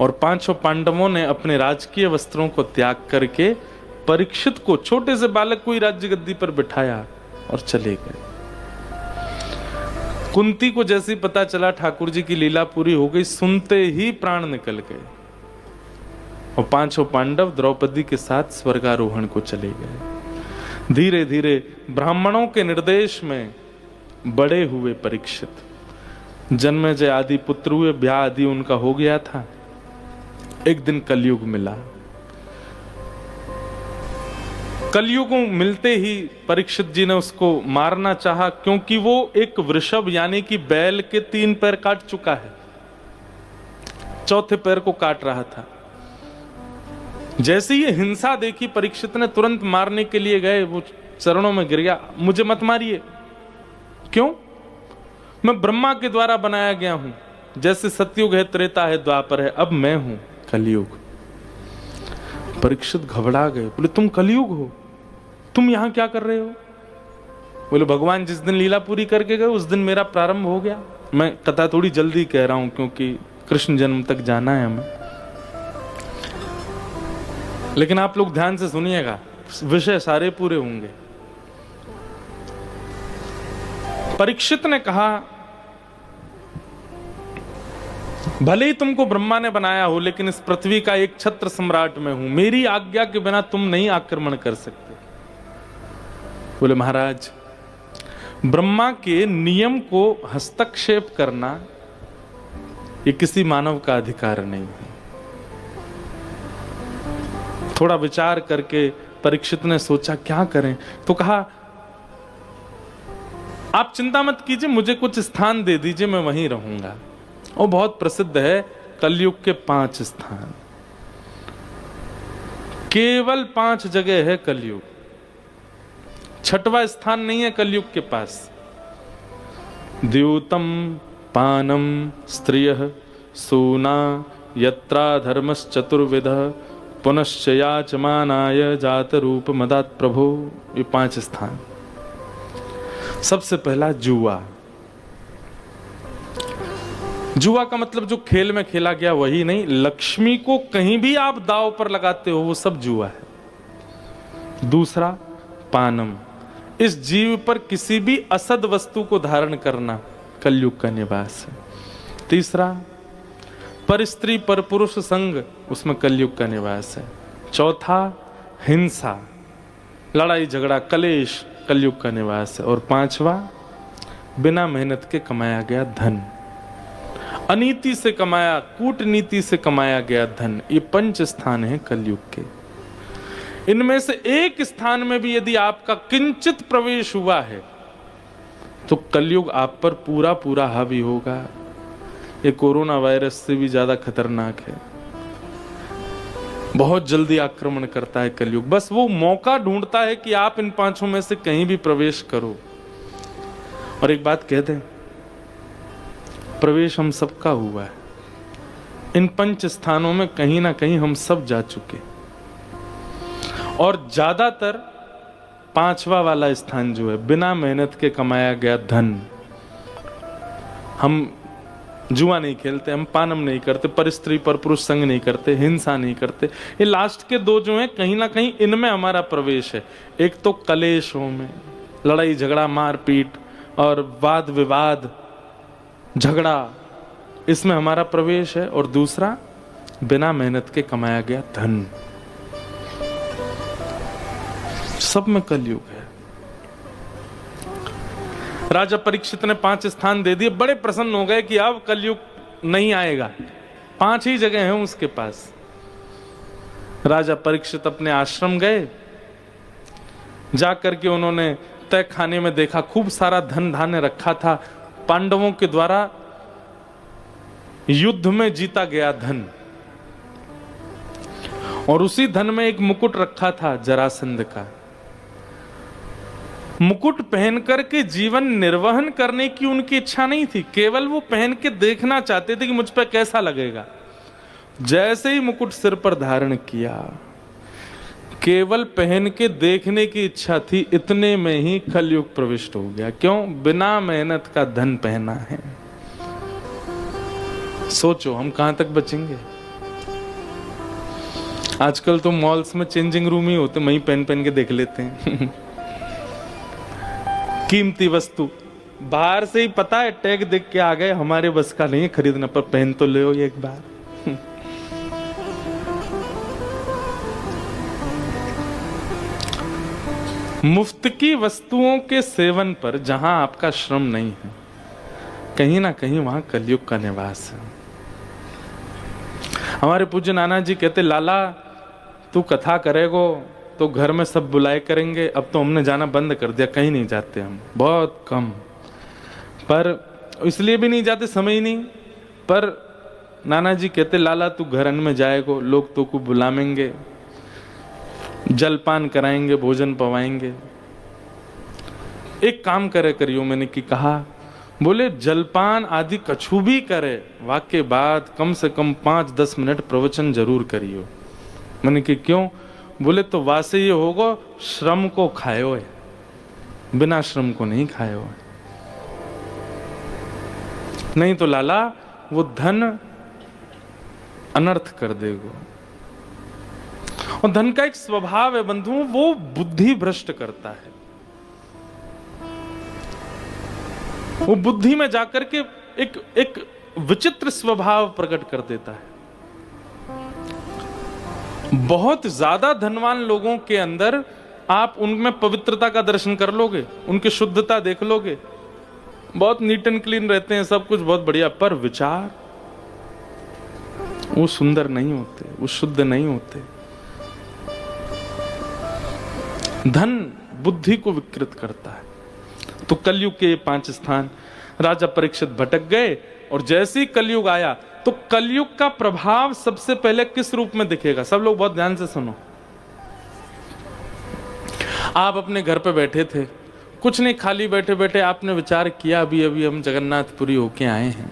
और 5 पांडवों ने अपने राजकीय वस्त्रों को त्याग करके परीक्षित को, छोटे से बालक को ही राज्य गद्दी पर बिठाया और चले गए। कुंती को जैसे ही पता चला ठाकुर जी की लीला पूरी हो गई, सुनते ही प्राण निकल गए और 5 पांडव द्रौपदी के साथ स्वर्गारोहण को चले गए। धीरे धीरे ब्राह्मणों के निर्देश में बड़े हुए परीक्षित। जन्मेजय आदि पुत्र हुए, ब्याह आदि उनका हो गया था। एक दिन कलयुग मिला। कलयुग मिलते ही परीक्षित जी ने उसको मारना चाहा, क्योंकि वो एक वृषभ यानी कि बैल के 3 पैर काट चुका है, 4थे पैर को काट रहा था। जैसे ही हिंसा देखी परीक्षित ने तुरंत मारने के लिए गए, वो चरणों में गिर गया, मुझे मत मारिए। क्यों? मैं ब्रह्मा के द्वारा बनाया गया हूं। जैसे सतयुग है, त्रेता है, द्वापर है, अब मैं हूं कलयुग। परीक्षित घबरा गए, बोले तुम कलयुग हो, तुम यहां क्या कर रहे हो? बोले भगवान जिस दिन लीला पूरी करके गए उस दिन मेरा प्रारंभ हो गया। मैं कथा थोड़ी जल्दी कह रहा हूं क्योंकि कृष्ण जन्म तक जाना है हमें, लेकिन आप लोग ध्यान से सुनिएगा, विषय सारे पूरे होंगे। परीक्षित ने कहा भले ही तुमको ब्रह्मा ने बनाया हो, लेकिन इस पृथ्वी का एक छत्र सम्राट मैं हूं, मेरी आज्ञा के बिना तुम नहीं आक्रमण कर सकते। बोले महाराज, ब्रह्मा के नियम को हस्तक्षेप करना ये किसी मानव का अधिकार नहीं है। थोड़ा विचार करके परीक्षित ने सोचा क्या करें, तो कहा आप चिंता मत कीजिए, मुझे कुछ स्थान दे दीजिए, मैं वहीं रहूंगा। और बहुत प्रसिद्ध है कलयुग के 5 स्थान, केवल 5 जगह है कलयुग, 6वां स्थान नहीं है कलयुग के पास। द्यूतम पानम स्त्रियः सूना यत्रा धर्मश्चतुर्विध पुनश्च याचमानाय जात रूप मदात प्रभो। ये 5 स्थान। सबसे पहला जुआ। जुआ का मतलब जो खेल में खेला गया वही नहीं, लक्ष्मी को कहीं भी आप दांव पर लगाते हो वो सब जुआ है। दूसरा पानम, इस जीव पर किसी भी असद वस्तु को धारण करना कलयुग का निवास है। तीसरा पर स्त्री पर पुरुष संग, उसमें कलयुग का निवास है। चौथा हिंसा, लड़ाई झगड़ा कलेश, कलयुग का निवास है। और 5वां बिना मेहनत के कमाया गया धन, अनीति से कमाया, कूटनीति से कमाया गया धन, ये 5 स्थान हैं कलयुग के। इनमें से एक स्थान में भी यदि आपका किंचित प्रवेश हुआ है तो कलयुग आप पर पूरा पूरा हावी होगा। ये कोरोना वायरस से भी ज्यादा खतरनाक है, बहुत जल्दी आक्रमण करता है कलयुग। बस वो मौका ढूंढता है कि आप इन 5 में से कहीं भी प्रवेश करो। और एक बात कह दें, प्रवेश हम सबका हुआ है। इन 5 स्थानों में कहीं ना कहीं हम सब जा चुके, और ज्यादातर 5वां वाला स्थान जो है बिना मेहनत के कमाया गया धन, हम जुआ नहीं खेलते, हम पानम नहीं करते, पर स्त्री पर पुरुष संग नहीं करते, हिंसा नहीं करते। ये लास्ट के दो जो हैं कहीं ना कहीं इनमें हमारा प्रवेश है। एक तो कलेशों में, लड़ाई झगड़ा मारपीट और वाद विवाद झगड़ा, इसमें हमारा प्रवेश है। और दूसरा बिना मेहनत के कमाया गया धन, सब में कलयुग है। राजा परीक्षित ने 5 स्थान दे दिए, बड़े प्रसन्न हो गए कि अब कलयुग नहीं आएगा। 5 ही जगह हैं उसके पास। राजा परीक्षित अपने आश्रम गए, जाकर के उन्होंने तय खाने में देखा खूब सारा धन धान्य रखा था, पांडवों के द्वारा युद्ध में जीता गया धन। और उसी धन में एक मुकुट रखा था जरासंध का। मुकुट पहन करके जीवन निर्वहन करने की उनकी इच्छा नहीं थी, केवल वो पहन के देखना चाहते थे कि मुझ पर कैसा लगेगा। जैसे ही मुकुट सिर पर धारण किया, केवल पहन के देखने की इच्छा थी, इतने में ही कलयुग प्रविष्ट हो गया। क्यों? बिना मेहनत का धन पहना है। सोचो हम कहां तक बचेंगे। आजकल तो मॉल्स में चेंजिंग रूम ही होते, वहीं पहन पहन के देख लेते हैं। कीमती वस्तु बाहर से ही पता है, टैग देख के आ गए, हमारे बस का नहीं है खरीदना, पर पहन तो ले ये एक बार। मुफ्त की वस्तुओं के सेवन पर जहां आपका श्रम नहीं है, कहीं ना कहीं वहां कलयुग का निवास है। हमारे पूज्य नाना जी कहते, लाला तू कथा करेगो तो घर में सब बुलाए करेंगे। अब तो हमने जाना बंद कर दिया, कहीं नहीं जाते हम, बहुत कम। पर इसलिए भी नहीं जाते, समय ही नहीं। पर नाना जी कहते, लाला तू घर में जाएगो, लोग तो को बुलाएंगे, जलपान कराएंगे, भोजन पवाएंगे। एक काम करे करियो, मैंने कि कहा, बोले जलपान आदि कछु भी करे, वाक्य बाद कम से कम 5-10 मिनट प्रवचन जरूर करियो। मैंने कि क्यों? बोले तो वासे ये होगा, श्रम को खायो है, बिना श्रम को नहीं खायो है। नहीं तो लाला वो धन अनर्थ कर देगो। और धन का एक स्वभाव है बंधुओं, वो बुद्धि भ्रष्ट करता है। वो बुद्धि में जाकर के एक विचित्र स्वभाव प्रकट कर देता है। बहुत ज्यादा धनवान लोगों के अंदर आप उनमें पवित्रता का दर्शन कर लोगे, उनकी शुद्धता देख लोगे, बहुत नीट एंड क्लीन रहते हैं, सब कुछ बहुत बढ़िया, पर विचार वो सुंदर नहीं होते, वो शुद्ध नहीं होते। धन बुद्धि को विकृत करता है। तो कलयुग के 5 स्थान, राजा परीक्षित भटक गए। और जैसे ही कलयुग आया तो कलयुग का प्रभाव सबसे पहले किस रूप में दिखेगा? सब लोग बहुत ध्यान से सुनो। आप अपने घर पे बैठे थे, कुछ नहीं, खाली बैठे बैठे आपने विचार किया, अभी अभी हम जगन्नाथपुरी होके आए हैं।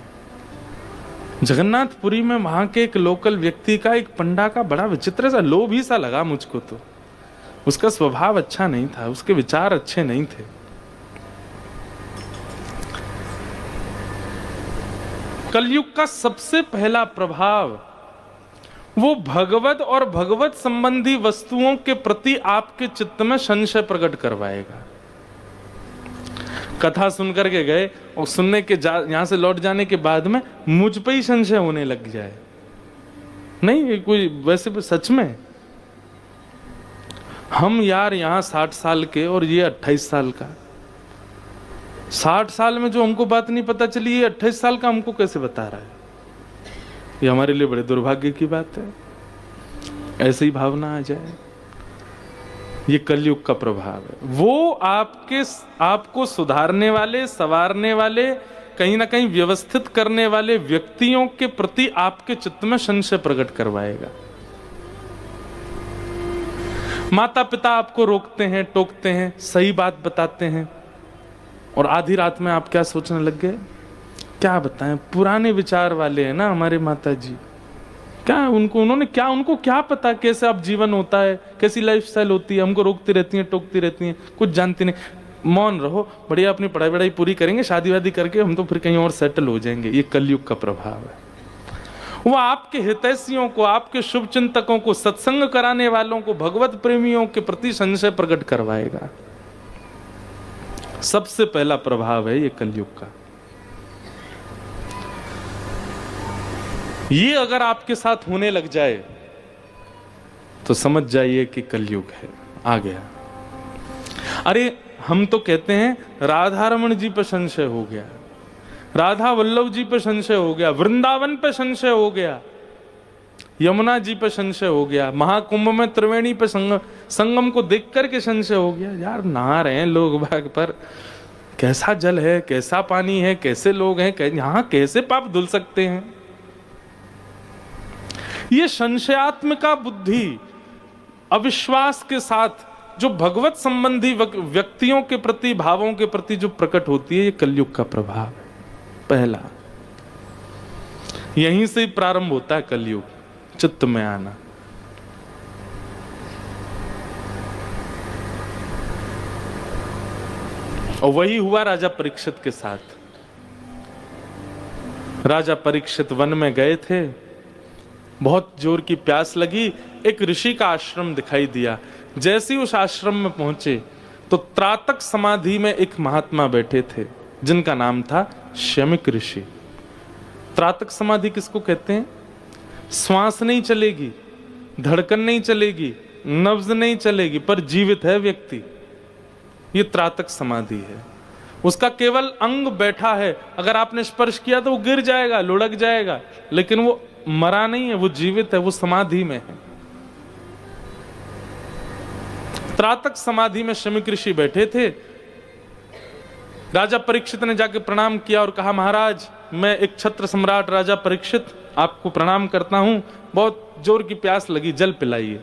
जगन्नाथपुरी में वहां के एक लोकल व्यक्ति का, एक पंडा का बड़ा विचित्र सा लोभ ही सा लगा मुझको। तो उसका स्वभाव अच्छा नहीं था, उसके विचार अच्छे नहीं थे। कलयुग का सबसे पहला प्रभाव वो भगवत और भगवत संबंधी वस्तुओं के प्रति आपके चित्त में संशय प्रकट करवाएगा। कथा सुनकर के गए और सुनने के यहां से लौट जाने के बाद में मुझ पे ही संशय होने लग जाए। नहीं, कोई वैसे सच में हम यार यहाँ 60 साल के और ये 28 साल का। 60 साल में जो हमको बात नहीं पता चली, ये 28 साल का हमको कैसे बता रहा है? ये हमारे लिए बड़े दुर्भाग्य की बात है। ऐसे ही भावना आ जाए। ये कलयुग का प्रभाव है। वो आपको सुधारने वाले, संवारने वाले, कहीं ना कहीं व्यवस्थित करने वाले व्यक्तियों के प्रति आपके चित्त में संशय प्रकट करवाएगा। माता पिता आपको रोकते हैं, टोकते हैं, सही बात बताते हैं, और आधी रात में आप क्या सोचने लग गए? क्या बताएं, पुराने विचार वाले हैं ना हमारे माता जी। क्या उनको क्या पता कैसे अब जीवन होता है, कैसी लाइफस्टाइल होती है? हमको रोकती रहती हैं, टोकती रहती हैं, कुछ जानती नहीं। मौन रहो, बढ़िया अपनी पढ़ाई वढ़ाई पूरी करेंगे, शादी वादी करके हम तो फिर कहीं और सेटल हो जाएंगे। ये कलयुग का प्रभाव है। वो आपके हितैषियों को, आपके शुभ चिंतकों को, सत्संग कराने वालों को, भगवत प्रेमियों के प्रति संशय प्रकट करवाएगा। सबसे पहला प्रभाव है ये कलयुग का। ये अगर आपके साथ होने लग जाए तो समझ जाइए कि कलयुग है, आ गया। अरे हम तो कहते हैं राधा रमण जी पर संशय हो गया, राधा वल्लभ जी पे संशय हो गया, वृंदावन पे संशय हो गया, यमुना जी पे संशय हो गया, महाकुंभ में त्रिवेणी पे संगम को देख करके संशय हो गया। यार नहा रहे हैं लोग बाग पर, कैसा जल है, कैसा पानी है, कैसे लोग हैं, यहाँ कैसे पाप धुल सकते हैं। ये संशयात्मिका बुद्धि अविश्वास के साथ जो भगवत संबंधी व्यक्तियों के प्रति, भावों के प्रति जो प्रकट होती है, ये कलयुग का प्रभाव है पहला। यहीं से ही प्रारंभ होता है कलयुग, चित्त में आना। और वही हुआ राजा परीक्षित के साथ। राजा परीक्षित वन में गए थे, बहुत जोर की प्यास लगी, एक ऋषि का आश्रम दिखाई दिया। जैसे ही उस आश्रम में पहुंचे तो त्रातक समाधि में एक महात्मा बैठे थे जिनका नाम था शमिक ऋषि। त्रातक समाधि किसको कहते हैं? श्वास नहीं चलेगी, धड़कन नहीं चलेगी, नब्ज नहीं चलेगी, पर जीवित है व्यक्ति, ये त्रातक समाधि है। उसका केवल अंग बैठा है, अगर आपने स्पर्श किया तो वो गिर जाएगा, लुढ़क जाएगा, लेकिन वो मरा नहीं है, वो जीवित है, वो समाधि में है। त्रातक समाधि में शमिक ऋषि बैठे थे। राजा परीक्षित ने जाके प्रणाम किया और कहा, महाराज मैं एक छत्र सम्राट राजा परीक्षित आपको प्रणाम करता हूं, बहुत जोर की प्यास लगी, जल पिलाइए।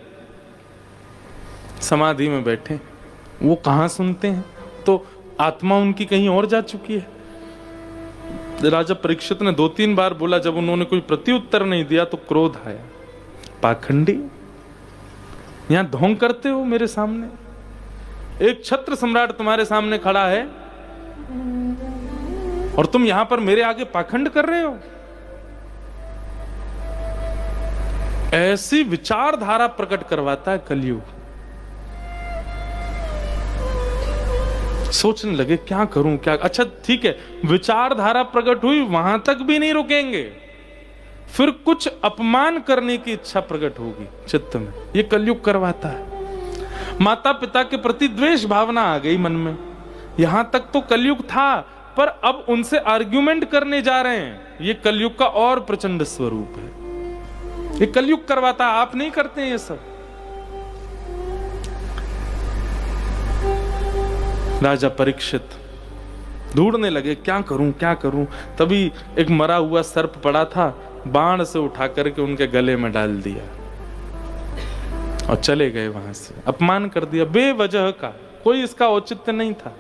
समाधि में बैठे, वो कहां सुनते हैं, तो आत्मा उनकी कहीं और जा चुकी है। राजा परीक्षित ने 2-3 बार बोला, जब उन्होंने कोई प्रत्युत्तर नहीं दिया तो क्रोध आया। पाखंडी, यहां ढोंग करते हो मेरे सामने, एक छत्र सम्राट तुम्हारे सामने खड़ा है और तुम यहां पर मेरे आगे पाखंड कर रहे हो। ऐसी विचारधारा प्रकट करवाता है कलयुग। सोचने लगे क्या करूं, क्या, अच्छा ठीक है, विचारधारा प्रकट हुई, वहां तक भी नहीं रुकेंगे, फिर कुछ अपमान करने की इच्छा प्रकट होगी चित्त में। ये कलयुग करवाता है। माता पिता के प्रति द्वेष भावना आ गई मन में। यहां तक तो कलयुग था, पर अब उनसे आर्ग्यूमेंट करने जा रहे हैं। ये कलयुग का और प्रचंड स्वरूप है। ये कलयुग करवाता है, आप नहीं करते ये सब। राजा परीक्षित ढूंढने लगे, क्या करूं क्या करूं। तभी एक मरा हुआ सर्प पड़ा था, बाण से उठा करके उनके गले में डाल दिया और चले गए वहां से। अपमान कर दिया बेवजह का, कोई इसका औचित्य नहीं था।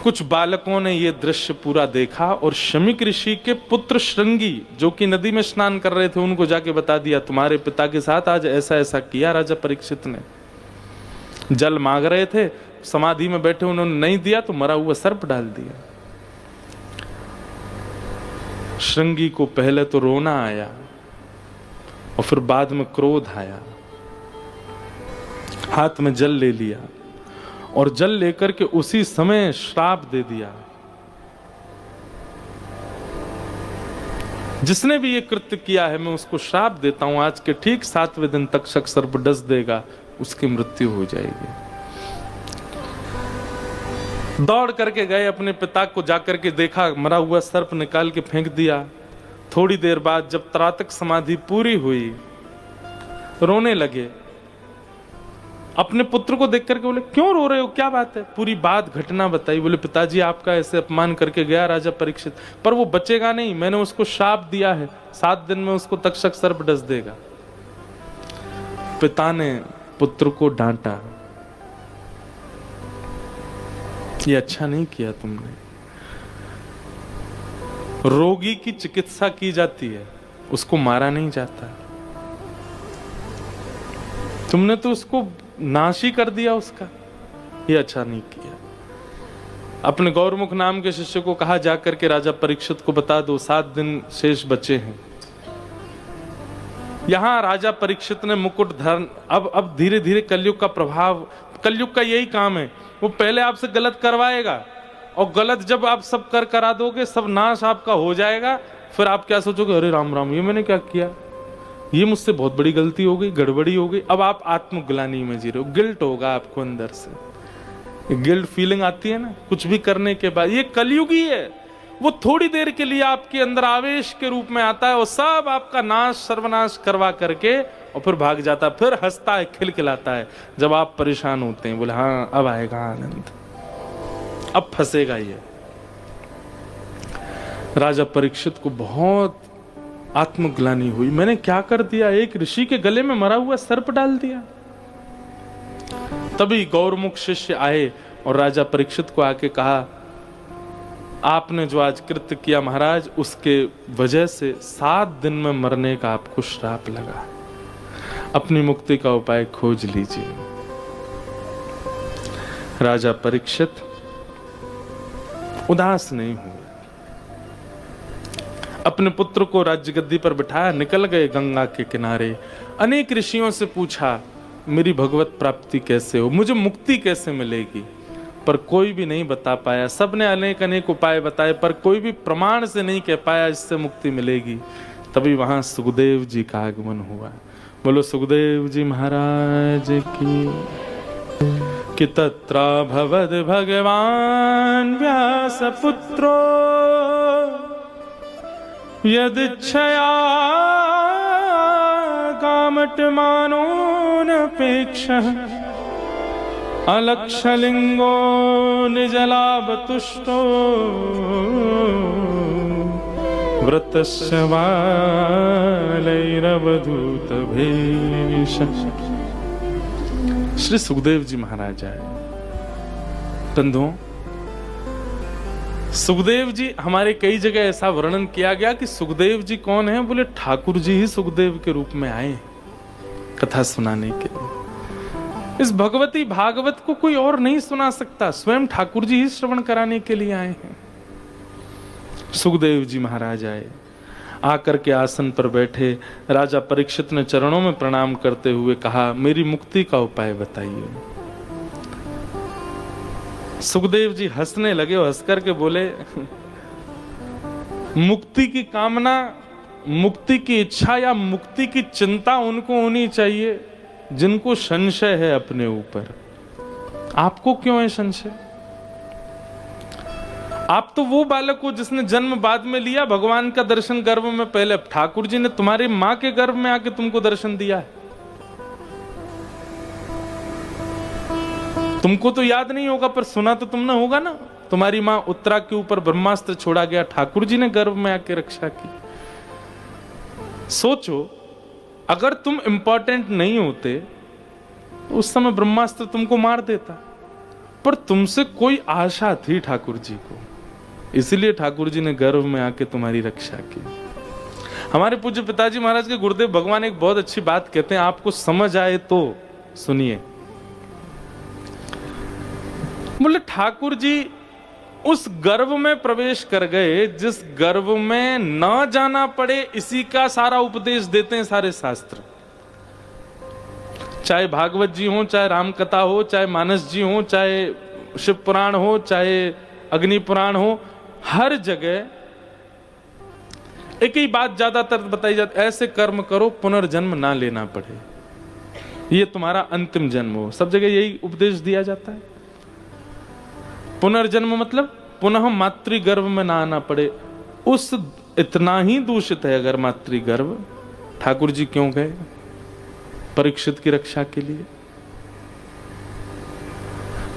कुछ बालकों ने यह दृश्य पूरा देखा और शमिक ऋषि के पुत्र श्रृंगी, जो कि नदी में स्नान कर रहे थे, उनको जाके बता दिया, तुम्हारे पिता के साथ आज ऐसा ऐसा किया राजा परीक्षित ने। जल मांग रहे थे, समाधि में बैठे, उन्होंने नहीं दिया तो मरा हुआ सर्प डाल दिया। श्रृंगी को पहले तो रोना आया और फिर बाद में क्रोध आया। हाथ में जल ले लिया और जल लेकर के उसी समय श्राप दे दिया। जिसने भी ये कृत्य किया है मैं उसको श्राप देता हूं, आज के ठीक 7वें दिन तक तक्षक सर्प डस देगा, उसकी मृत्यु हो जाएगी। दौड़ करके गए, अपने पिता को जाकर के देखा, मरा हुआ सर्प निकाल के फेंक दिया। थोड़ी देर बाद जब त्रातक समाधि पूरी हुई, रोने लगे। अपने पुत्र को देख करके बोले, क्यों रो रहे हो, क्या बात है? पूरी बात घटना बताई। बोले, पिताजी आपका ऐसे अपमान करके गया राजा परीक्षित, पर वो बचेगा नहीं, मैंने उसको शाप दिया है, 7 दिन में उसको तक्षक सर्प डस देगा। पिता ने पुत्र को डांटा, ये अच्छा नहीं किया तुमने। रोगी की चिकित्सा की जाती है, उसको मारा नहीं जाता। तुमने तो उसको नाश ही कर दिया उसका। ये अच्छा नहीं किया। अपने गौरमुख नाम के शिष्य को कहा जाकर के राजा परीक्षित को बता दो 7 दिन शेष बचे हैं। यहां राजा परीक्षित ने मुकुट धर, अब धीरे धीरे कलयुग का प्रभाव, कलयुग का यही काम है, वो पहले आपसे गलत करवाएगा और गलत जब आप सब करा दोगे, सब नाश आपका हो जाएगा, फिर आप क्या सोचोगे, अरे राम राम, ये मैंने क्या किया, ये मुझसे बहुत बड़ी गलती हो गई, गड़बड़ी हो गई। अब आप आत्मग्लानि में जी रहे हो, गिल्ट होगा आपको अंदर से, गिल्ट फीलिंग आती है ना कुछ भी करने के बाद। ये कलयुग ही है, वो थोड़ी देर के लिए आपके अंदर आवेश के रूप में आता है और सब आपका नाश सर्वनाश करवा करके और फिर भाग जाता है, फिर हंसता है, खिलखिलाता है जब आप परेशान होते हैं, बोले हाँ अब आएगा आनंद, अब फंसेगा ये। राजा परीक्षित को बहुत आत्मग्लानि हुई, मैंने क्या कर दिया, एक ऋषि के गले में मरा हुआ सर्प डाल दिया। तभी गौरमुख शिष्य आए और राजा परीक्षित को आके कहा, आपने जो आज कृत्य किया महाराज, उसके वजह से 7 दिन में मरने का आपको श्राप लगा, अपनी मुक्ति का उपाय खोज लीजिए। राजा परीक्षित उदास नहीं हुए, अपने पुत्र को राज्य गद्दी पर बिठाया, निकल गए गंगा के किनारे। अनेक ऋषियों से पूछा मेरी भगवत प्राप्ति कैसे हो, मुझे मुक्ति कैसे मिलेगी, पर कोई भी नहीं बता पाया। सबने अनेक अनेक उपाय बताए पर कोई भी प्रमाण से नहीं कह पाया इससे मुक्ति मिलेगी। तभी वहां सुखदेव जी का आगमन हुआ। बोलो सुखदेव जी महाराज की। कि तत्रा भवद भगवान व्यास पुत्रो यदिच्छया कामटमानोऽनपेक्षः अलक्षलिंगो निजलाभतुष्टो व्रतस्य बालैरवधूतभेषः। श्री सुखदेव जी महाराज आए। बंधुओं, सुखदेव जी हमारे कई जगह ऐसा वर्णन किया गया कि सुखदेव जी कौन है, बोले ठाकुर जी ही सुखदेव के रूप में आए कथा सुनाने के लिए। इस भगवती भागवत को कोई और नहीं सुना सकता, स्वयं ठाकुर जी ही श्रवण कराने के लिए आए हैं। सुखदेव जी महाराज आए, आकर के आसन पर बैठे। राजा परीक्षित ने चरणों में प्रणाम करते हुए कहा, मेरी मुक्ति का उपाय बताइए। सुखदेव जी हंसने लगे और हंस करके बोले, मुक्ति की कामना, मुक्ति की इच्छा या मुक्ति की चिंता उनको होनी चाहिए जिनको संशय है अपने ऊपर। आपको क्यों है संशय? आप तो वो बालक हो जिसने जन्म बाद में लिया, भगवान का दर्शन गर्भ में पहले। ठाकुर जी ने तुम्हारी मां के गर्भ में आके तुमको दर्शन दिया है। तुमको तो याद नहीं होगा पर सुना तो तुमने होगा ना, तुम्हारी मां उत्तरा के ऊपर ब्रह्मास्त्र छोड़ा गया, ठाकुर जी ने गर्भ में आके रक्षा की। सोचो, अगर तुम इंपॉर्टेंट नहीं होते तो उस समय ब्रह्मास्त्र तुमको मार देता, पर तुमसे कोई आशा थी ठाकुर जी को, इसलिए ठाकुर जी ने गर्भ में आके तुम्हारी रक्षा की। हमारे पूज्य पिताजी महाराज के गुरुदेव भगवान एक बहुत अच्छी बात कहते हैं, आपको समझ आए तो सुनिए। बोले ठाकुर जी उस गर्भ में प्रवेश कर गए जिस गर्भ में न जाना पड़े, इसी का सारा उपदेश देते हैं सारे शास्त्र। चाहे भागवत जी हो, चाहे राम कथा हो, चाहे मानस जी हो, चाहे शिव पुराण हो, चाहे अग्नि पुराण हो, हर जगह एक ही बात ज्यादातर बताई जाती, ऐसे कर्म करो पुनर्जन्म ना लेना पड़े, ये तुम्हारा अंतिम जन्म हो। सब जगह यही उपदेश दिया जाता है। पुनर्जन्म मतलब पुनः मातृगर्भ में ना आना पड़े। उस इतना ही दूषित है अगर मातृगर्भ, ठाकुर जी क्यों गए? परीक्षित की रक्षा के लिए।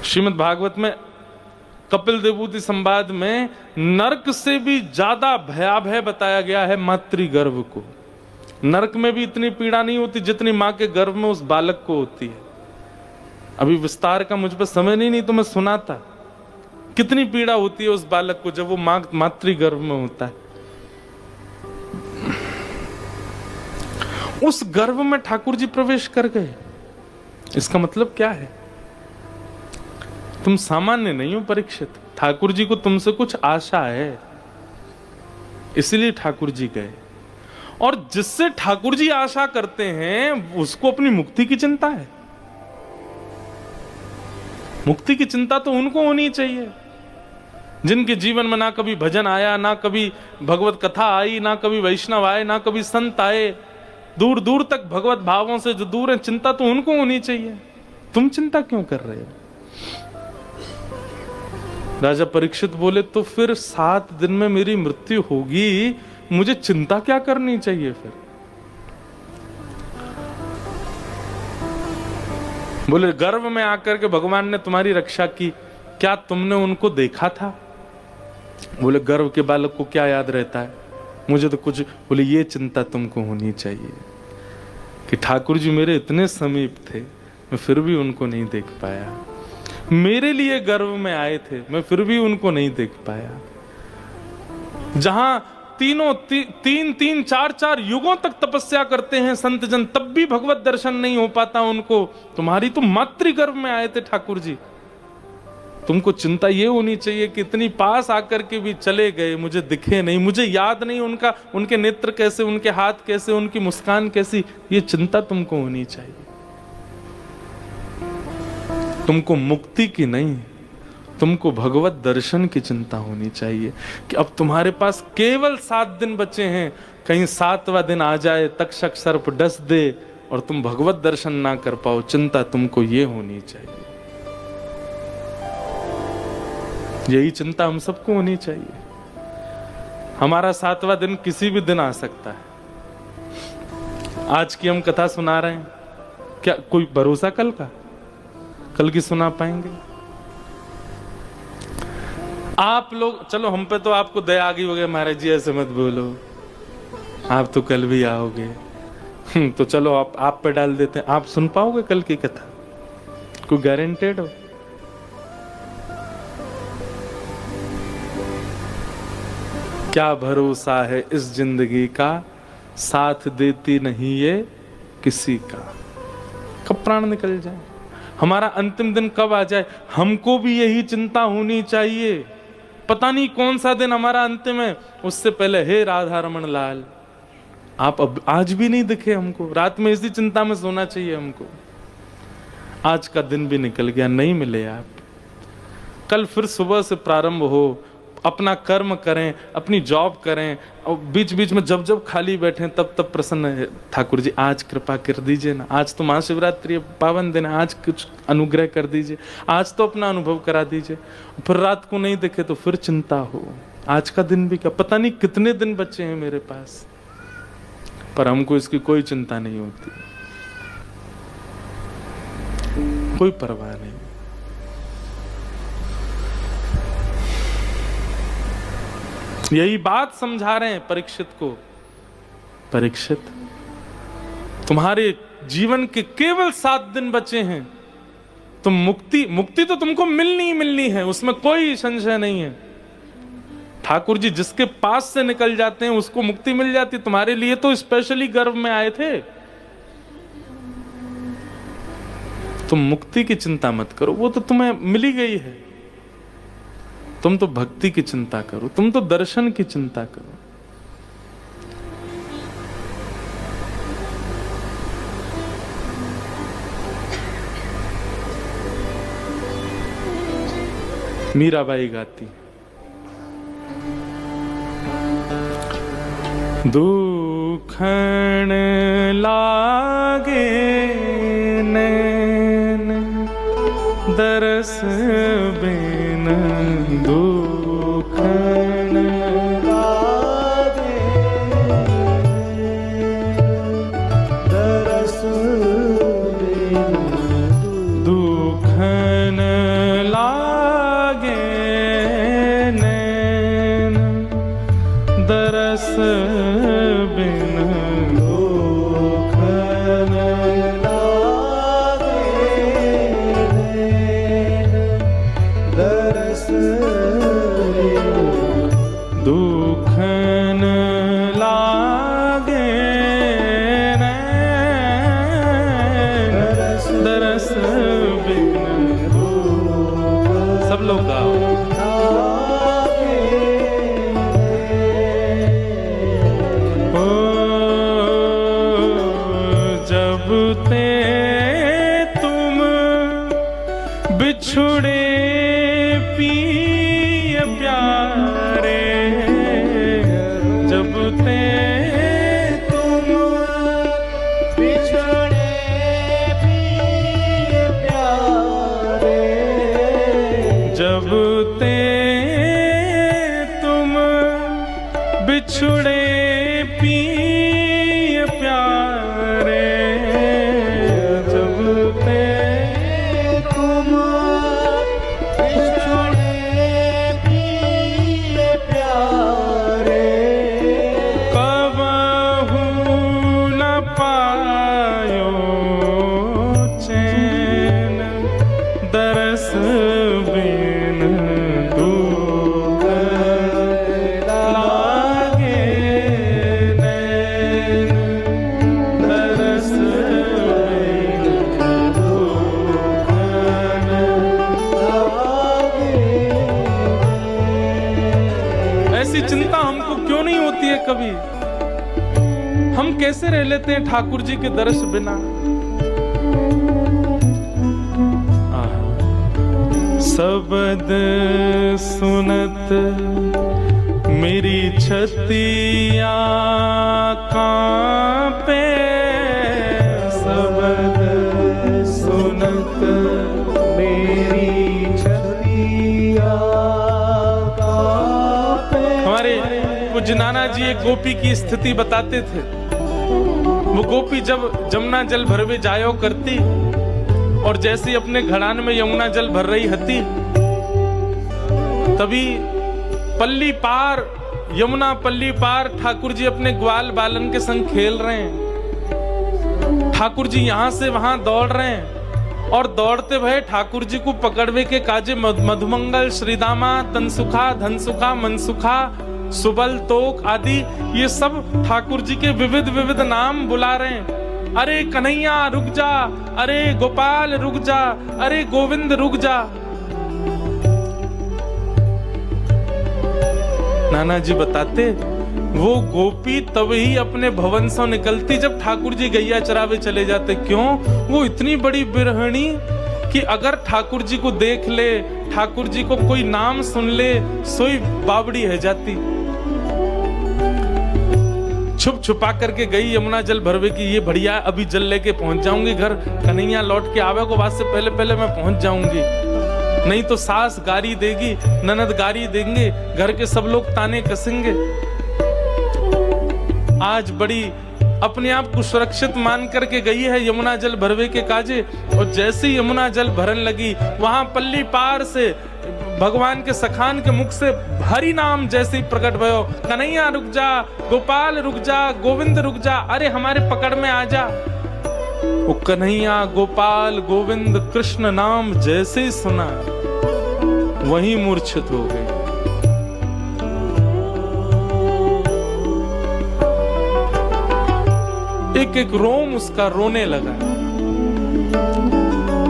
श्रीमद् भागवत में कपिल देवभूति संवाद में नरक से भी ज्यादा भयावह बताया गया है मातृगर्भ को। नरक में भी इतनी पीड़ा नहीं होती जितनी मां के गर्भ में उस बालक को होती है। अभी विस्तार का मुझ पर समय नहीं तो मैं सुनाता, कितनी पीड़ा होती है उस बालक को जब वो मातृगर्भ में होता है। उस गर्भ में ठाकुर जी प्रवेश कर गए। इसका मतलब क्या है? तुम सामान्य नहीं हो परीक्षित, ठाकुर जी को तुमसे कुछ आशा है, इसलिए ठाकुर जी गए। और जिससे ठाकुर जी आशा करते हैं उसको अपनी मुक्ति की चिंता है। मुक्ति की चिंता तो उनको होनी चाहिए जिनके जीवन में ना कभी भजन आया, ना कभी भगवत कथा आई, ना कभी वैष्णव आए, ना कभी संत आए, दूर दूर तक भगवत भावों से जो दूर है। चिंता तो उनको होनी चाहिए, तुम चिंता क्यों कर रहे हो? राजा परीक्षित बोले तो फिर 7 दिन में मेरी मृत्यु होगी, मुझे चिंता क्या करनी चाहिए फिर? बोले गर्भ में आकर के भगवान ने तुम्हारी रक्षा की, क्या तुमने उनको देखा था? बोले गर्भ के बालक को क्या याद रहता है, मुझे तो कुछ। बोले ये चिंता तुमको होनी चाहिए कि ठाकुर जी मेरे इतने समीप थे, मैं फिर भी उनको नहीं देख पाया। मेरे लिए गर्भ में आए थे, मैं फिर भी उनको नहीं देख पाया। जहां तीन 4 युगों तक तपस्या करते हैं संत जन, तब भी भगवत दर्शन नहीं हो पाता उनको। तुम्हारी तो मातृ गर्भ में आए थे ठाकुर जी। तुमको चिंता ये होनी चाहिए कि इतनी पास आकर के भी चले गए, मुझे दिखे नहीं, मुझे याद नहीं उनके नेत्र कैसे, उनके हाथ कैसे, उनकी मुस्कान कैसी। ये चिंता तुमको होनी चाहिए। तुमको मुक्ति की नहीं, तुमको भगवत दर्शन की चिंता होनी चाहिए कि अब तुम्हारे पास केवल 7 दिन बचे हैं, कहीं 7वां दिन आ जाए, तक्षक सर्प डस दे और तुम भगवत दर्शन ना कर पाओ। चिंता तुमको ये होनी चाहिए। यही चिंता हम सबको होनी चाहिए। हमारा 7वां दिन किसी भी दिन आ सकता है। आज की हम कथा सुना रहे हैं, क्या कोई भरोसा कल की सुना पाएंगे? आप लोग चलो, हम पे तो आपको दया आ गई होगी, महाराज जी ऐसे मत बोलो, आप तो कल भी आओगे। तो चलो आप पे डाल देते हैं। आप सुन पाओगे कल की कथा? कोई गारंटेड हो? क्या भरोसा है इस जिंदगी का, साथ देती नहीं ये किसी का। कब प्राण निकल जाए, हमारा अंतिम दिन कब आ जाए, हमको भी यही चिंता होनी चाहिए। पता नहीं कौन सा दिन हमारा अंतिम है, उससे पहले हे राधा रमन लाल, आप अब आज भी नहीं दिखे हमको। रात में इसी चिंता में सोना चाहिए हमको। आज का दिन भी निकल गया, नहीं मिले आप। कल फिर सुबह से प्रारंभ हो, अपना कर्म करें, अपनी जॉब करें, और बीच बीच में जब जब खाली बैठे तब तब प्रसन्न है ठाकुर जी, आज कृपा कर दीजिए ना, आज तो महाशिवरात्रि पावन दिन है, आज कुछ अनुग्रह कर दीजिए, आज तो अपना अनुभव करा दीजिए। फिर रात को नहीं देखे तो फिर चिंता हो, आज का दिन भी क्या, पता नहीं कितने दिन बचे हैं मेरे पास। पर हमको इसकी कोई चिंता नहीं होती, कोई परवाह नहीं। यही बात समझा रहे हैं परीक्षित को। परीक्षित, तुम्हारे जीवन के केवल 7 दिन बचे हैं। तुम मुक्ति तो तुमको मिलनी है, उसमें कोई संशय नहीं है। ठाकुर जी जिसके पास से निकल जाते हैं उसको मुक्ति मिल जाती। तुम्हारे लिए तो स्पेशली गर्भ में आए थे। तुम मुक्ति की चिंता मत करो, वो तो तुम्हें मिली गई है। तुम तो भक्ति की चिंता करो, तुम तो दर्शन की चिंता करो। मीराबाई गाती, दुखन लागे नैन दरस बिन, दुखन लागे दरस बिन, दुखन लागे नैन दरस बिन, दुखन लागे नैन दरस बिन, दुखन लागे नैन दरस बिन, लोग गाओ। ओ जब ते तुम बिछुड़े पिय प्यारे, जब ते तुम बिछड़े प्रिय प्यारे, जब ते तुम बिछुड़े पिय प्यारे, जब ते तुम बिछड़े प्रिय प्यारे, कबहू न पायो चैन, दरस बिन दुख लागे नैन, दरस बिन दुख ऐसी चिंता हमको क्यों नहीं होती है कभी? हम कैसे रह लेते हैं ठाकुर जी के दर्श बिना? सबद सुनत मेरी छतिया कांपे, सबद सुनत मेरी छतिया कांपे। हमारे पूज्य नाना जी एक गोपी की स्थिति बताते थे। वो गोपी जब जमुना जल भरवे जायो करती और जैसे ही अपने घड़ान में यमुना जल भर रही हती, तभी पल्ली पार, यमुना पल्ली पार ठाकुर जी अपने ग्वाल बालन के संग खेल रहे हैं। ठाकुर जी यहां से वहां दौड़ रहे हैं और दौड़ते भय ठाकुर जी को पकड़वे के काजे मधुमंगल, श्रीदामा, तनसुखा, धनसुखा, मनसुखा, सुबल, तोक आदि ये सब ठाकुर जी के विविध विविध नाम बुला रहे हैं। अरे कन्हैया रुक जा, अरे गोपाल रुक जा, अरे गोविंद रुक जा। नाना जी बताते वो गोपी तब ही अपने भवन से निकलती जब ठाकुर जी गैया चरावे चले जाते। क्यों? वो इतनी बड़ी बिरहणी कि अगर ठाकुर जी को देख ले, ठाकुर जी को कोई नाम सुन ले, सोई बावड़ी है जाती। छुप छुपा करके गई यमुना जल भरवे की, ये बढ़िया अभी जल लेके पहुंच जाऊंगी घर, कन्हैया लौट के आवे को बाद से पहले पहले मैं पहुंच जाऊंगी, नहीं तो सास गारी देगी, ननद गारी देंगे, घर के सब लोग ताने कसेंगे। आज बड़ी अपने आप को सुरक्षित मान करके गई है यमुना जल भरवे के काजे, और जैसे ही यमुना जल भरन लगी वहां पल्ली पार से भगवान के सखान के मुख से हरि नाम जैसे ही प्रकट भयो, कन्हैया रुक जा, गोपाल रुक जा, गोविंद रुक जा, अरे हमारे पकड़ में आ जा। वो कन्हैया, गोपाल, गोविंद, कृष्ण नाम जैसे ही सुना वहीं मूर्छित हो गए। एक एक रोम उसका रोने लगा।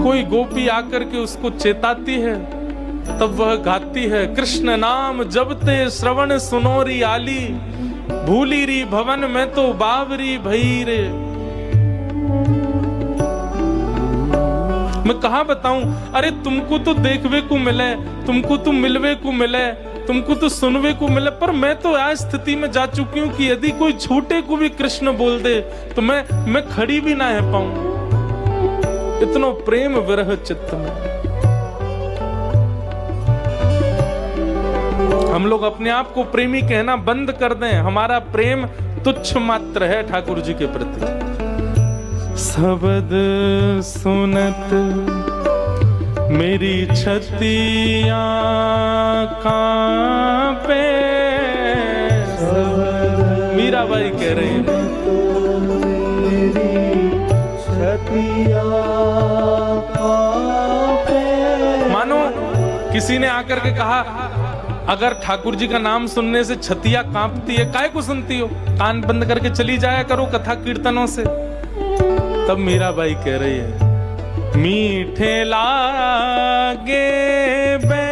कोई गोपी आकर के उसको चेताती है, तब वह गाती है, कृष्ण नाम जबते श्रवण सुनोरी आली, भूली री भवन में तो बावरी भई रे। मैं कहा बताऊं, अरे तुमको तो देखवे को मिले, तुमको तो मिलवे को मिले, तुमको तो सुनवे को मिले, पर मैं तो आज स्थिति में जा चुकी हूं कि यदि कोई छोटे को भी कृष्ण बोल दे तो मैं खड़ी भी ना है पाऊं। इतना प्रेम विरह चित्त में। हम लोग अपने आप को प्रेमी कहना बंद कर दें। हमारा प्रेम तुच्छ मात्र है ठाकुर जी के प्रति। शब्द सुनत मेरी छतिया कांपे, मीराबाई कह रहे हैं, मानो किसी ने आकर के कहा, अगर ठाकुर जी का नाम सुनने से छतिया कांपती है, काहे को सुनती हो, कान बंद करके चली जाया करो कथा कीर्तनों से। तब मीराबाई कह रही है, मीठे लागे बे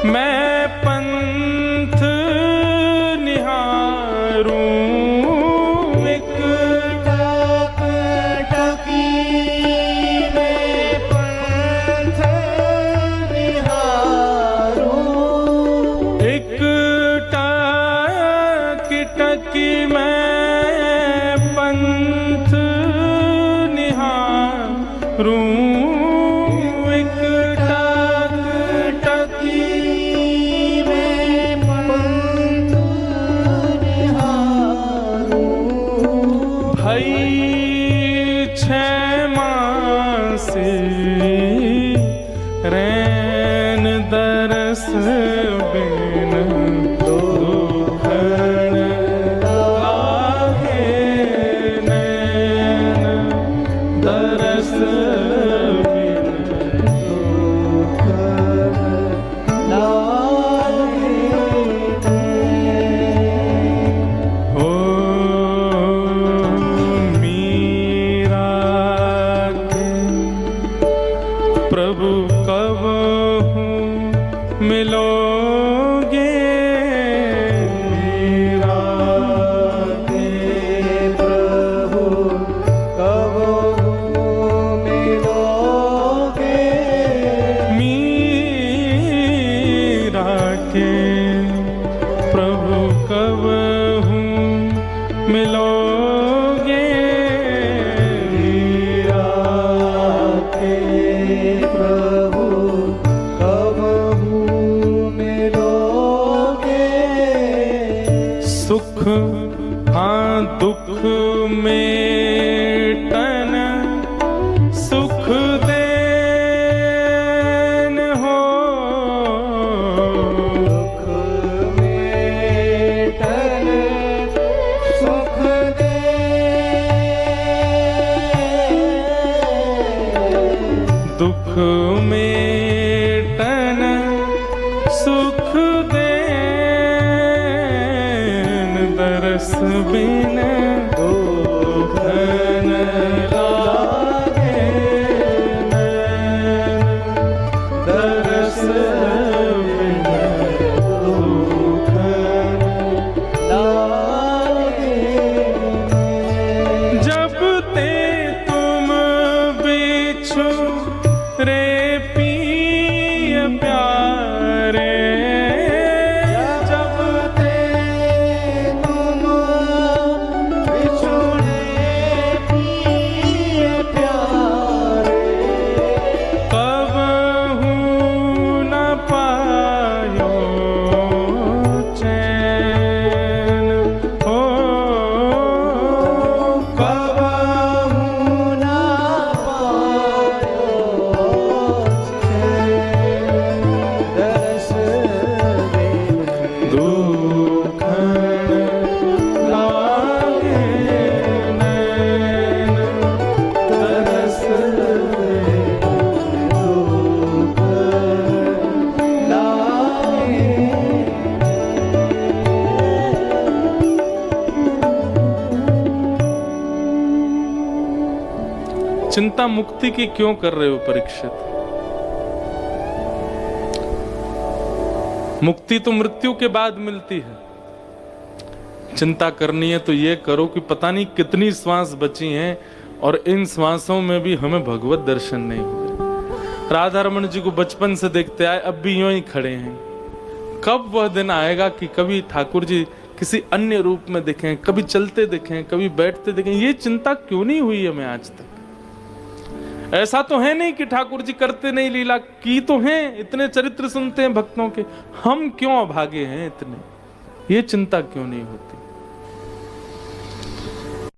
मैं पंथ निहारूं एक टक टकी में पंथ निहारूं एक टकी मैं पंथ निहारूं एक टकी में पंथ निहारूं भई छह मासी रैन दरस बिन दुखन लागे नैन दरस बिन हो मीरा के प्रभु कब हूँ मिलोगे मीरा के प्रभु कब मिलोगे मीरा के प्रभु कब हूँ मिलोगे मीरा के प्रभु कब मिलोगे सुख हाँ दुख मेटन सुख देन हो सुख मेटन सुख दे दुख मेटन सुख देन दरस बिन दुखन लागे नैन दरस बिन दुखन जब ते तुम बिछु रे पिय प्यारे जब ते तुम बिछुड़े प्रिय प्यारे कबहू न पायो चैन हो कबहू न पायो दरस बिन दुखन लागे नैन तरस चिंता मुक्ति की क्यों कर रहे हो परीक्षित? मुक्ति तो मृत्यु के बाद मिलती है। चिंता करनी है तो ये करो कि पता नहीं कितनी श्वास बची हैं और इन श्वासों में भी हमें भगवत दर्शन नहीं हुए। राधा रमन जी को बचपन से देखते आए, अब भी यूं ही खड़े हैं। कब वह दिन आएगा कि कभी ठाकुर जी किसी अन्य रूप में दिखें, कभी चलते दिखें, कभी बैठते दिखें? ये चिंता क्यों नहीं हुई हमें आज तक? ऐसा तो है नहीं कि ठाकुर जी करते नहीं, लीला की तो हैं, इतने चरित्र सुनते हैं भक्तों के, हम क्यों अभागे हैं इतने? ये चिंता क्यों नहीं होती?